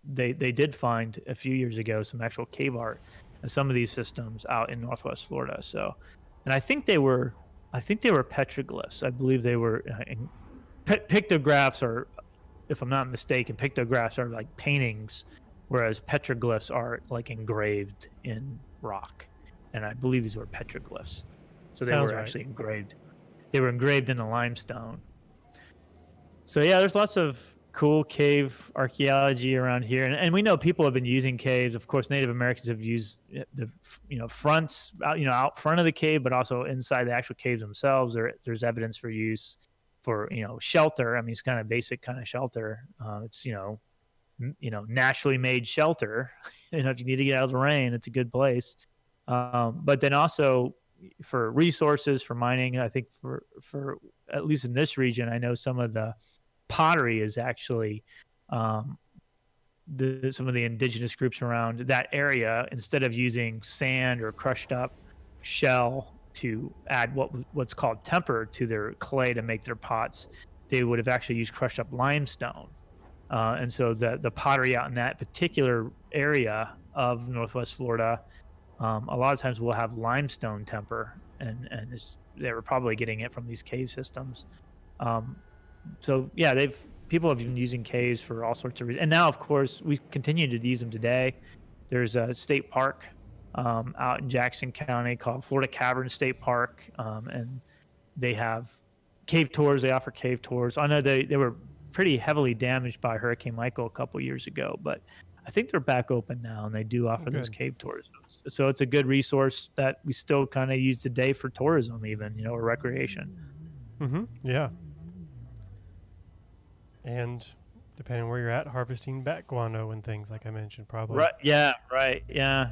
they did find a few years ago some actual cave art in some of these systems out in Northwest Florida. So, and I think they were petroglyphs. I believe they were pictographs, or if I'm not mistaken, pictographs are like paintings, whereas petroglyphs are like engraved in rock. And I believe these were petroglyphs. So they were actually engraved. They were engraved in the limestone. So yeah, there's lots of cool cave archaeology around here, and we know people have been using caves. Of course, Native Americans have used the fronts out front of the cave, but also inside the actual caves themselves. There's evidence for use for shelter. I mean, it's kind of basic kind of shelter. It's naturally made shelter. If you need to get out of the rain, it's a good place. But then also for resources, for mining. I think for at least in this region, I know some of the pottery is actually some of the indigenous groups around that area, instead of using sand or crushed up shell to add what's called temper to their clay to make their pots, they would have actually used crushed up limestone. And so the pottery out in that particular area of Northwest Florida, a lot of times will have limestone temper, and they were probably getting it from these cave systems. So yeah, people have been using caves for all sorts of reasons, and now of course we continue to use them today. There's a state park out in Jackson County called Florida Cavern State Park, and they have cave tours. They offer cave tours. I know they were pretty heavily damaged by Hurricane Michael a couple years ago, but I think they're back open now, and they do offer those cave tours. So it's a good resource that we still kind of use today for tourism, even, or recreation.
Mm-hmm. Yeah. And depending on where you're at, harvesting bat guano and things like I mentioned, probably.
Right. Yeah. Right. Yeah.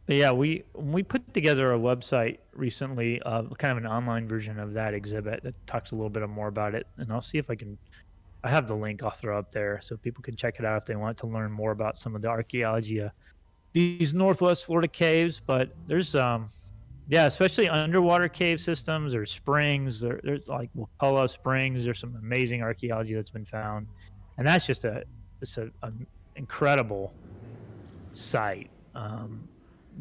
But yeah, we put together a website recently, kind of an online version of that exhibit that talks a little bit more about it, and I'll see if I have the link I'll throw up there so people can check it out if they want to learn more about some of the archaeology of these Northwest Florida caves. But there's especially underwater cave systems or springs. There's like Wakulla Springs. There's some amazing archaeology that's been found, and that's just an incredible site.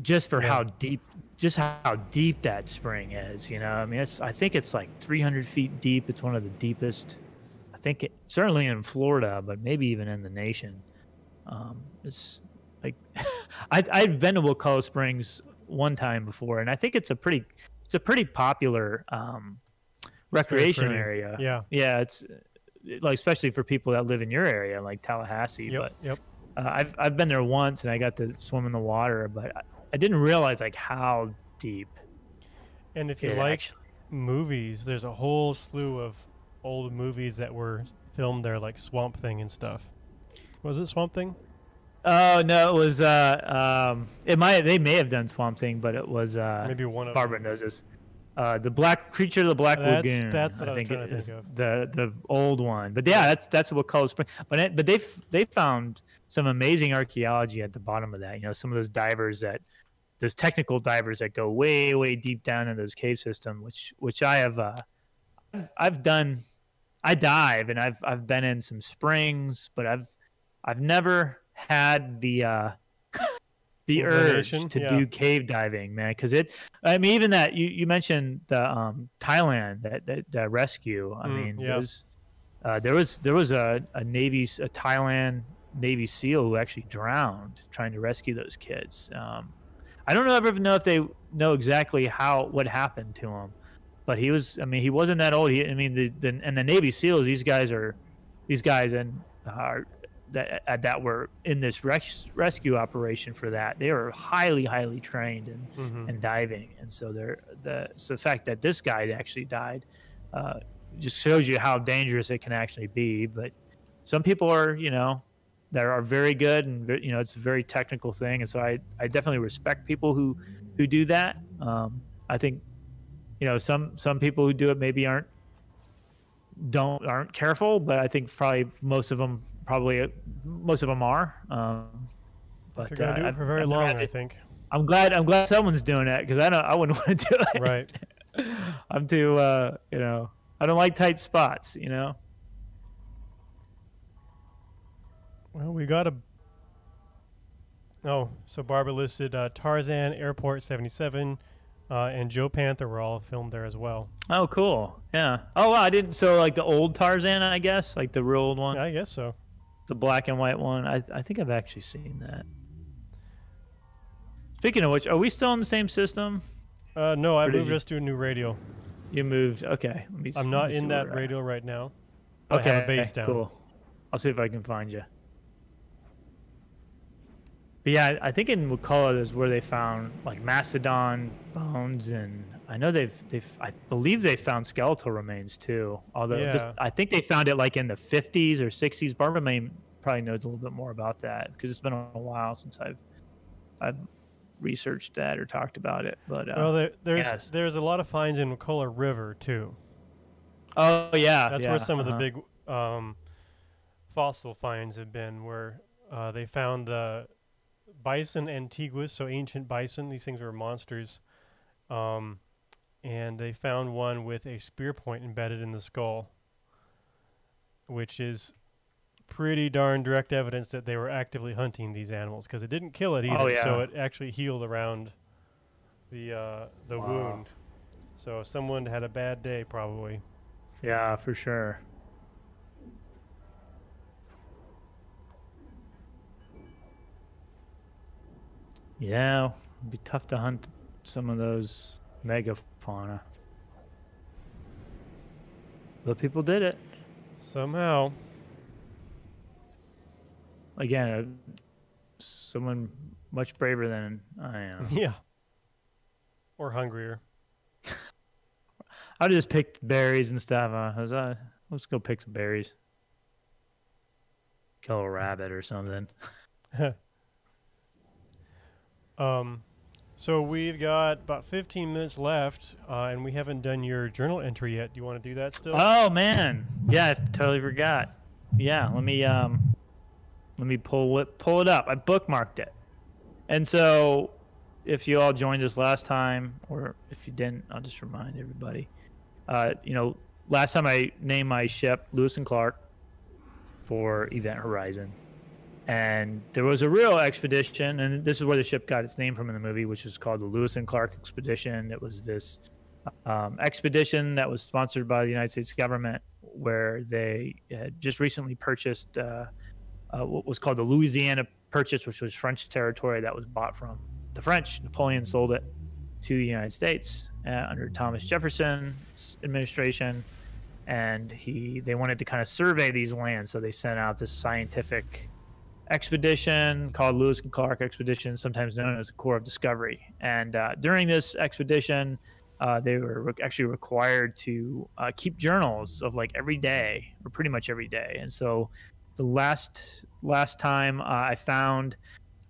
Just for how deep that spring is, I mean, I think it's like 300 feet deep. It's one of the deepest, I think, certainly in Florida, but maybe even in the nation. It's like I've been to Wakulla Springs one time before, and I think it's a pretty popular recreation area. Yeah, it's like, especially for people that live in your area, like Tallahassee.
Yep.
I've been there once, and I got to swim in the water, but I didn't realize like how deep.
And if you like movies, there's a whole slew of old movies that were filmed there, like Swamp Thing and stuff. Was it Swamp Thing?
Oh no, it was they may have done Swamp Thing, but it was
maybe one of
Barbara knows this. The Black Creature of the Black Lagoon.
That's what
I think
I was trying to think of.
The old one. But yeah, that's what Wakulla Spring. But they found some amazing archaeology at the bottom of that. Some of those those technical divers that go way, way deep down in those cave systems, which I have I've done. I dive, and I've been in some springs, but I've never had the urge to do cave diving, man. Because even that you mentioned the Thailand that rescue. I mean, there was a Thailand Navy SEAL who actually drowned trying to rescue those kids. I don't ever know if they know exactly what happened to him, but he wasn't that old. And the Navy SEALs, these guys that were in this rescue operation for that, they were highly, highly trained in diving. And so the fact that this guy actually died just shows you how dangerous it can actually be. But some people are, that are very good, and it's a very technical thing. And so I definitely respect people who do that. I think, some people who do it maybe aren't careful, but I think probably most of them are. But
they're gonna do it for very long, I think.
I'm glad someone's doing that, because I wouldn't want to do it.
Right.
I'm too I don't like tight spots.
Well, we got so Barbara listed Tarzan, Airport 77, and Joe Panther were all filmed there as well.
Oh, cool. Yeah. Oh, wow, I didn't. So like the old Tarzan, I guess, like the real old one.
I guess so.
The black and white one. I think I've actually seen that. Speaking of which, are we still in the same system?
No, I moved us to a new radio.
You moved. Okay.
I'm not in that radio right now.
Okay.
I have a base down.
Cool. I'll see if I can find you. But yeah, I think in Wakulla is where they found like mastodon bones, and I know I believe they found skeletal remains too. Although I think they found it like in the 50s or 60s. Barbara probably knows a little bit more about that, because it's been a while since I've researched that or talked about it. But
there's a lot of finds in Wakulla River too.
Oh yeah,
That's
yeah,
where some of the big fossil finds have been, where they found the bison antiguus, so ancient bison. These things were monsters. And they found one with a spear point embedded in the skull, which is pretty darn direct evidence that they were actively hunting these animals, because it didn't kill it either.
Oh, yeah.
So it actually healed around the wound. So someone had a bad day, probably.
Yeah, for sure. Yeah, it'd be tough to hunt some of those megafauna. But people did it.
Somehow.
Again, someone much braver than I am.
Yeah. Or hungrier.
I just picked berries and stuff. Let's go pick some berries. Kill a rabbit or something.
So we've got about 15 minutes left, and we haven't done your journal entry yet. Do you want to do that still?
Oh man, yeah, I totally forgot. Yeah, let me pull it up. I bookmarked it, and so if you all joined us last time, or if you didn't, I'll just remind everybody. Last time I named my ship Lewis and Clark for Event Horizon. And there was a real expedition, and this is where the ship got its name from in the movie, which was called the Lewis and Clark Expedition. It was this expedition that was sponsored by the United States government, where they had just recently purchased what was called the Louisiana Purchase, which was French territory that was bought from the French. Napoleon sold it to the United States under Thomas Jefferson's administration, and they wanted to kind of survey these lands, so they sent out this scientific expedition called Lewis and Clark Expedition, sometimes known as the Corps of Discovery. And during this expedition, they were actually required to keep journals of like every day, or pretty much every day. And so the last time I found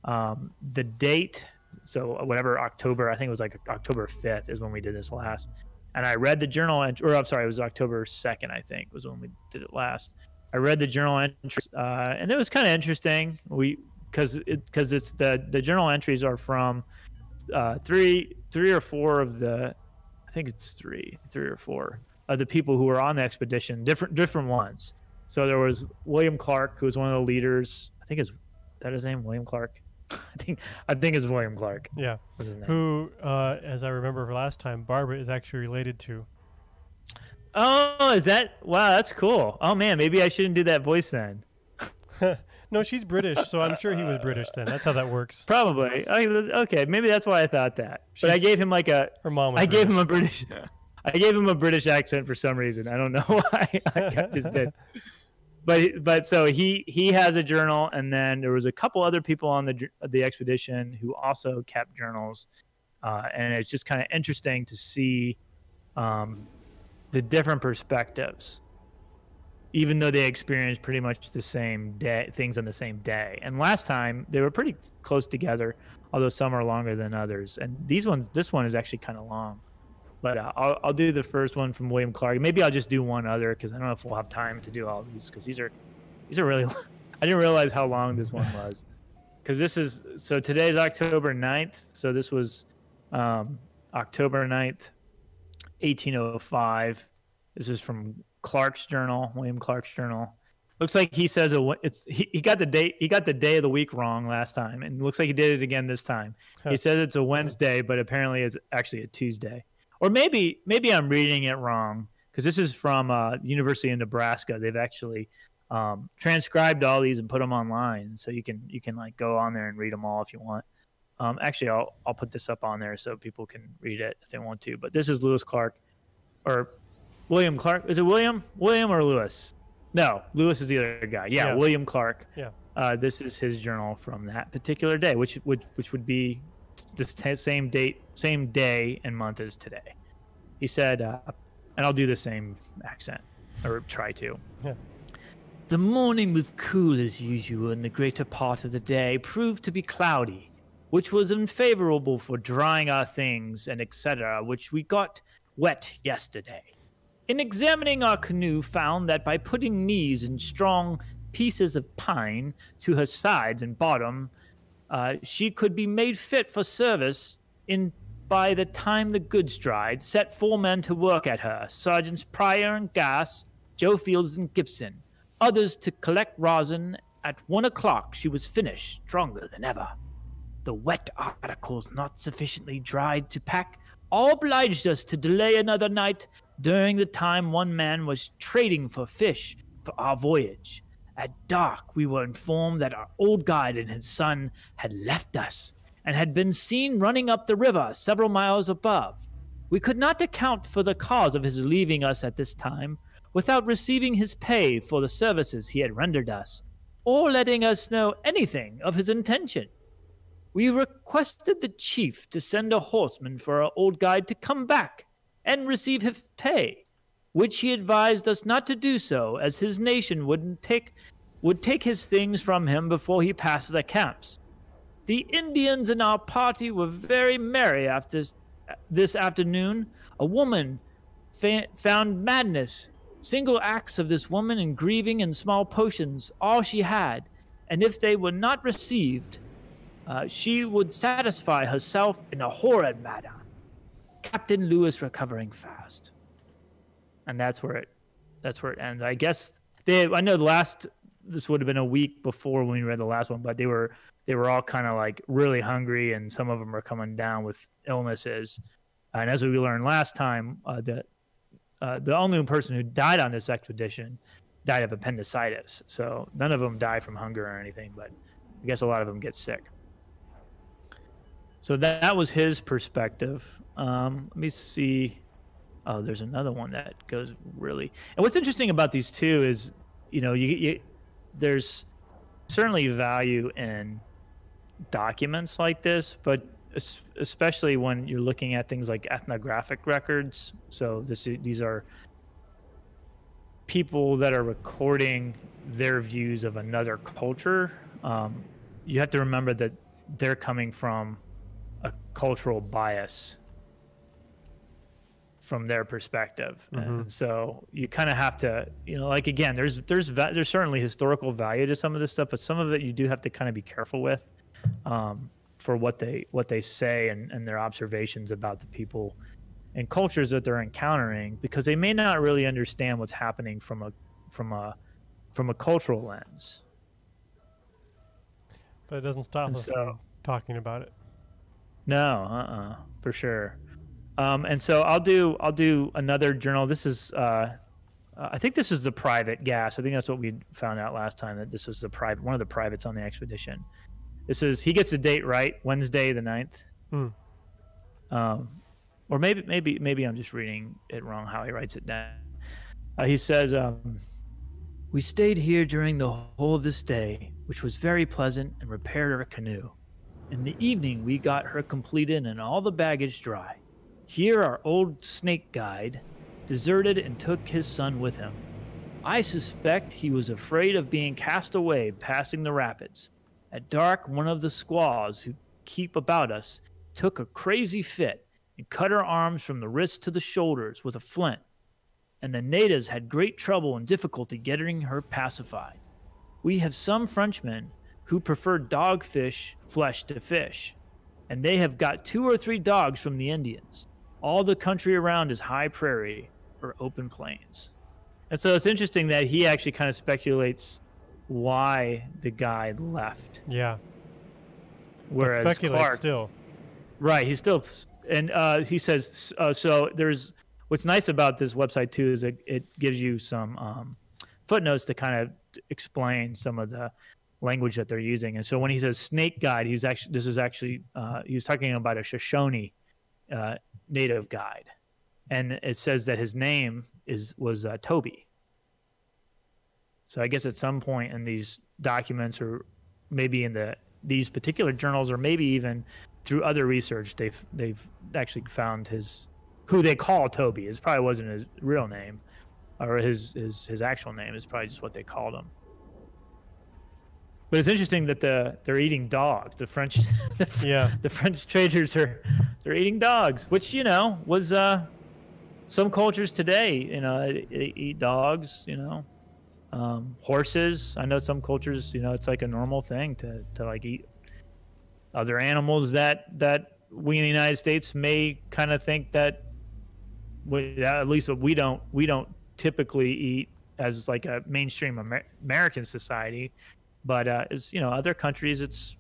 the date, so whatever October, I think it was like October 5th is when we did this last. And I read the journal entry, or I'm sorry, it was October 2nd, I think, was when we did it last. I read the journal entries, and it was kind of interesting. Because it's the journal entries are from three or four of the, I think it's three or four of the people who were on the expedition, different ones. So there was William Clark, who was one of the leaders. I think is that his name, William Clark. I think it's William Clark.
Yeah. Who, as I remember last time, Barbara is actually related to.
Oh, is that? Wow, that's cool. Oh man, maybe I shouldn't do that voice then.
No, she's British, so I'm sure he was British then. That's how that works.
Probably. Okay, maybe that's why I thought that. But I gave him like her mom was I gave him a British. I gave him a British accent for some reason. I don't know why. I just did. But so he has a journal, and then there was a couple other people on the expedition who also kept journals, and it's just kind of interesting to see the different perspectives, even though they experienced pretty much the same things on the same day. And last time they were pretty close together, although some are longer than others. And this one is actually kind of long. But I'll do the first one from William Clark. Maybe I'll just do one other, because I don't know if we'll have time to do all these, because these are really long. I didn't realize how long this one was. Because so today's October 9th. So this was October 9th, 1805. This is from Clark's journal, William Clark's journal. Looks like he says he got the date. He got the day of the week wrong last time, and looks like he did it again this time. He says it's a Wednesday, but apparently it's actually a Tuesday. Or maybe I'm reading it wrong, because this is from University of Nebraska. They've actually transcribed all these and put them online, so you can like go on there and read them all if you want. Actually, I'll put this up on there so people can read it if they want to. But this is Lewis Clark, or William Clark. Is it William or Lewis? No, Lewis is the other guy. Yeah. William Clark.
Yeah.
This is his journal from that particular day, which would be the same date, same day and month as today. He said, and I'll do the same accent, or try to.
Yeah.
The morning was cool as usual, and the greater part of the day proved to be cloudy, which was unfavorable for drying our things and etc., which we got wet yesterday. In examining our canoe, found that by putting knees and strong pieces of pine to her sides and bottom, she could be made fit for service in by the time the goods dried. Set 4 men to work at her, Sergeants Pryor and Gass, Joe Fields and Gibson. Others to collect rosin. At 1 o'clock she was finished, stronger than ever. The wet articles not sufficiently dried to pack all obliged us to delay another night during the time one man was trading for fish for our voyage. At dark, we were informed that our old guide and his son had left us and had been seen running up the river several miles above. We could not account for the cause of his leaving us at this time without receiving his pay for the services he had rendered us, or letting us know anything of his intention. We requested the chief to send a horseman for our old guide to come back and receive his pay, which he advised us not to do so, as his nation would take his things from him before he passed the camps. The Indians in our party were very merry after this afternoon. A woman found madness, single acts of this woman in grieving and small potions, all she had, and if they were not received, she would satisfy herself in a horrid manner. Captain Lewis recovering fast. And that's where it ends. I guess I know this would have been a week before when we read the last one, but they were all kind of like really hungry, and some of them were coming down with illnesses. And as we learned last time, the only person who died on this expedition died of appendicitis. So none of them die from hunger or anything, but I guess a lot of them get sick. So that was his perspective. Let me see. Oh, there's another one that goes really. And what's interesting about these two is, there's certainly value in documents like this, but especially when you're looking at things like ethnographic records. So these are people that are recording their views of another culture. You have to remember that they're coming from a cultural bias from their perspective. Mm-hmm. And so you kind of have to, again, there's certainly historical value to some of this stuff, but some of it you do have to kind of be careful with for what they say and their observations about the people and cultures that they're encountering, because they may not really understand what's happening from a cultural lens.
But it doesn't stop us from talking about it.
No, for sure. And so I'll do another journal. This is I think this is the private Gass. I think that's what we found out last time, that this was one of the privates on the expedition. He gets the date right, Wednesday the 9th. Or maybe I'm just reading it wrong how he writes it down. He says, we stayed here during the whole of this day, which was very pleasant, and repaired our canoe. In the evening, we got her completed and all the baggage dry. Here our old snake guide deserted and took his son with him. I suspect he was afraid of being cast away passing the rapids. At dark, one of the squaws who keep about us took a crazy fit and cut her arms from the wrists to the shoulders with a flint, and the natives had great trouble and difficulty getting her pacified. We have some Frenchmen who prefer dogfish flesh to fish, and they have got 2 or 3 dogs from the Indians. All the country around is high prairie or open plains. And so it's interesting that he actually kind of speculates why the guide left.
Yeah.
Whereas Clark
still.
Right, he's still, and he says, so there's, what's nice about this website too is it gives you some footnotes to kind of explain some of the language that they're using. And so when he says snake guide, he was talking about a Shoshone native guide, and it says that his name was Toby. So I guess at some point in these documents, or maybe in these particular journals, or maybe even through other research, they've actually found who they call Toby. It probably wasn't his real name, or his actual name is probably just what they called him. But it's interesting that they're eating dogs. The French, the French traders they're eating dogs, which was some cultures today, they eat dogs, horses. I know some cultures, it's like a normal thing to like eat other animals that we in the United States may kind of think that at least we don't typically eat as like a mainstream American society, but as other countries it's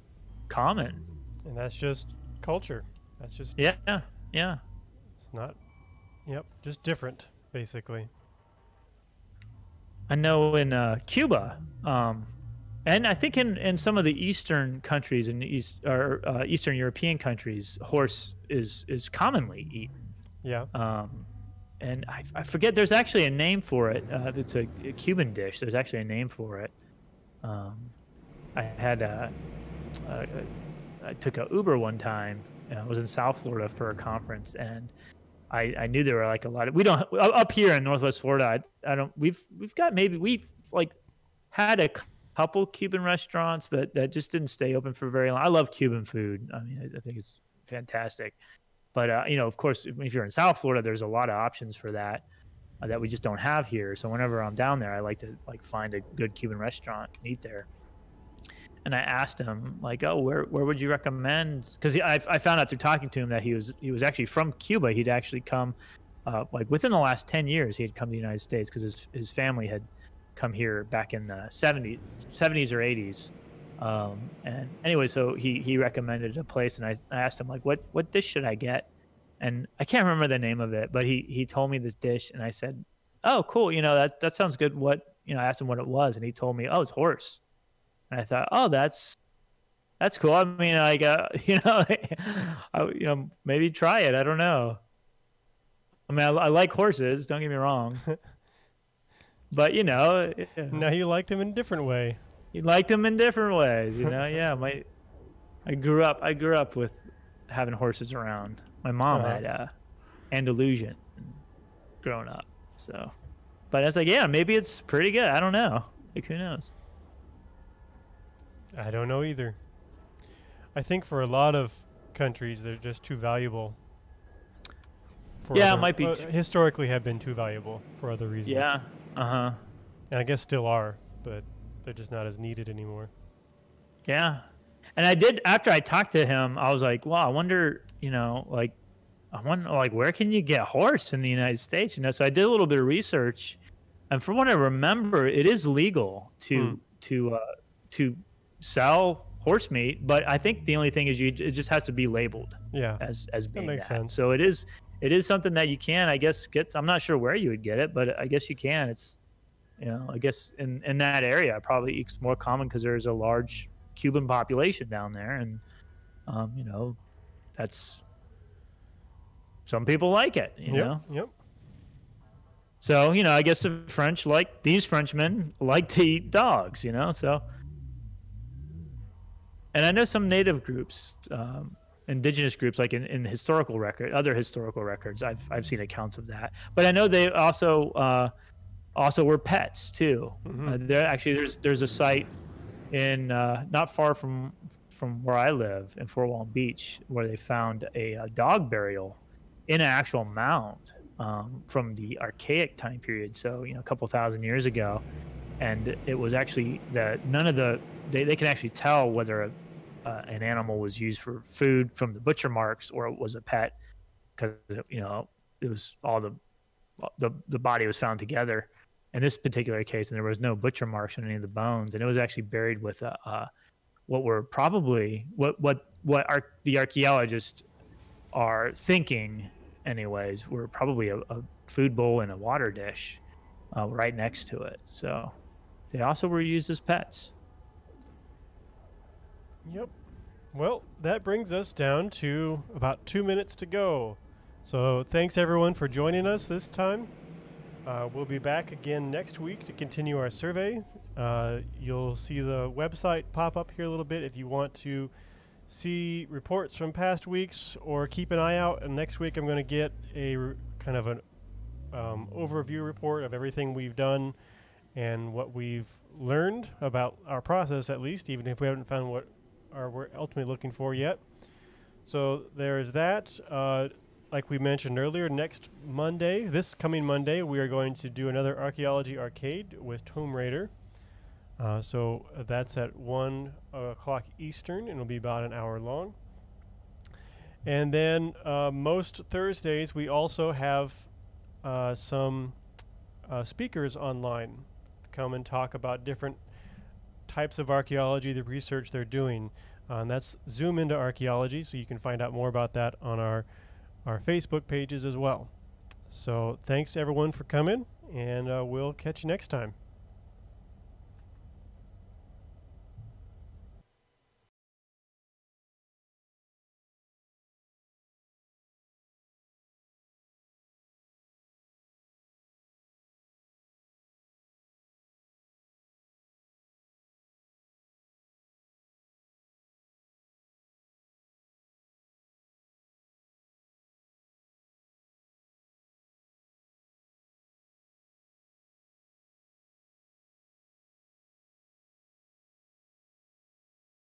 common.
And that's just culture. That's just
yeah.
It's not. Yep, just different, basically.
I know in Cuba, and I think in some of the Eastern countries, Eastern European countries, horse is commonly eaten.
Yeah.
And I forget. There's actually a name for it. It's a Cuban dish. There's actually a name for it. I had I took a Uber one time. I was in South Florida for a conference, and I knew there were like a lot of, we don't up here in Northwest Florida. I don't, we've like had a couple Cuban restaurants, but that just didn't stay open for very long. I love Cuban food. I mean, I think it's fantastic. But of course, if you're in South Florida, there's a lot of options for that that we just don't have here. So whenever I'm down there, I like to find a good Cuban restaurant and eat there. And I asked him like, oh, where would you recommend? Because I found out through talking to him that he was actually from Cuba. He'd actually come like within the last 10 years, he had come to the United States because his family had come here back in the 70s or 80s. And anyway, so he recommended a place, and I asked him like, what dish should I get? And I can't remember the name of it, but he told me this dish, and I said, oh, cool, that sounds good. What, I asked him what it was, and he told me, oh, it's horse. And I thought, oh, that's cool. I mean, like, maybe try it. I don't know. I mean, I like horses. Don't get me wrong. But
now you liked him in a different way.
You liked him in different ways, Yeah, I grew up with having horses around. My mom had Andalusian growing up, so. But I was like, yeah, maybe it's pretty good. I don't know. Like, who knows?
I don't know either. I think for a lot of countries, they're just too valuable.
It might be.
Historically have been too valuable for other reasons.
Yeah. And
I guess still are, but they're just not as needed anymore.
Yeah. And I did, after I talked to him, I was like, wow, I wonder, where can you get horse in the United States? So I did a little bit of research, and from what I remember, it is legal to sell horse meat, but I think the only thing is it just has to be labeled as being that. Makes sense. So it is something that you can, I guess, get. I'm not sure where you would get it, but I guess you can. It's, I guess in that area, probably it's more common because there's a large Cuban population down there, and that's, some people like it,
Yep.
So, I guess the French, like these Frenchmen, like to eat dogs, so. And I know some native groups, indigenous groups, like in historical other historical records, I've seen accounts of that. But I know they also were pets too.
Mm-hmm.
There actually there's a site in not far from where I live in Fort Walton Beach where they found a dog burial in an actual mound from the Archaic time period. So a couple thousand years ago, and it was actually they can actually tell whether an animal was used for food from the butcher marks or it was a pet, because it was all the body was found together in this particular case, and there was no butcher marks on any of the bones, and it was actually buried with what were probably the archaeologists are thinking anyways were probably a food bowl and a water dish right next to it. So they also were used as pets.
Yep. Well, that brings us down to about 2 minutes to go. So thanks everyone for joining us this time. We'll be back again next week to continue our survey. You'll see the website pop up here a little bit if you want to see reports from past weeks, or keep an eye out. And next week I'm going to get a kind of an overview report of everything we've done and what we've learned about our process, at least, even if we haven't found what we're ultimately looking for yet. So there's that. like we mentioned earlier, next Monday, this coming Monday, we are going to do another Archaeology Arcade with Tomb Raider. So that's at 1 o'clock Eastern, and it'll be about an hour long. And then most Thursdays, we also have some speakers online to come and talk about different types of archaeology, the research they're doing. And that's Zoom into Archaeology, so you can find out more about that on our Facebook pages as well. So thanks everyone for coming, and we'll catch you next time.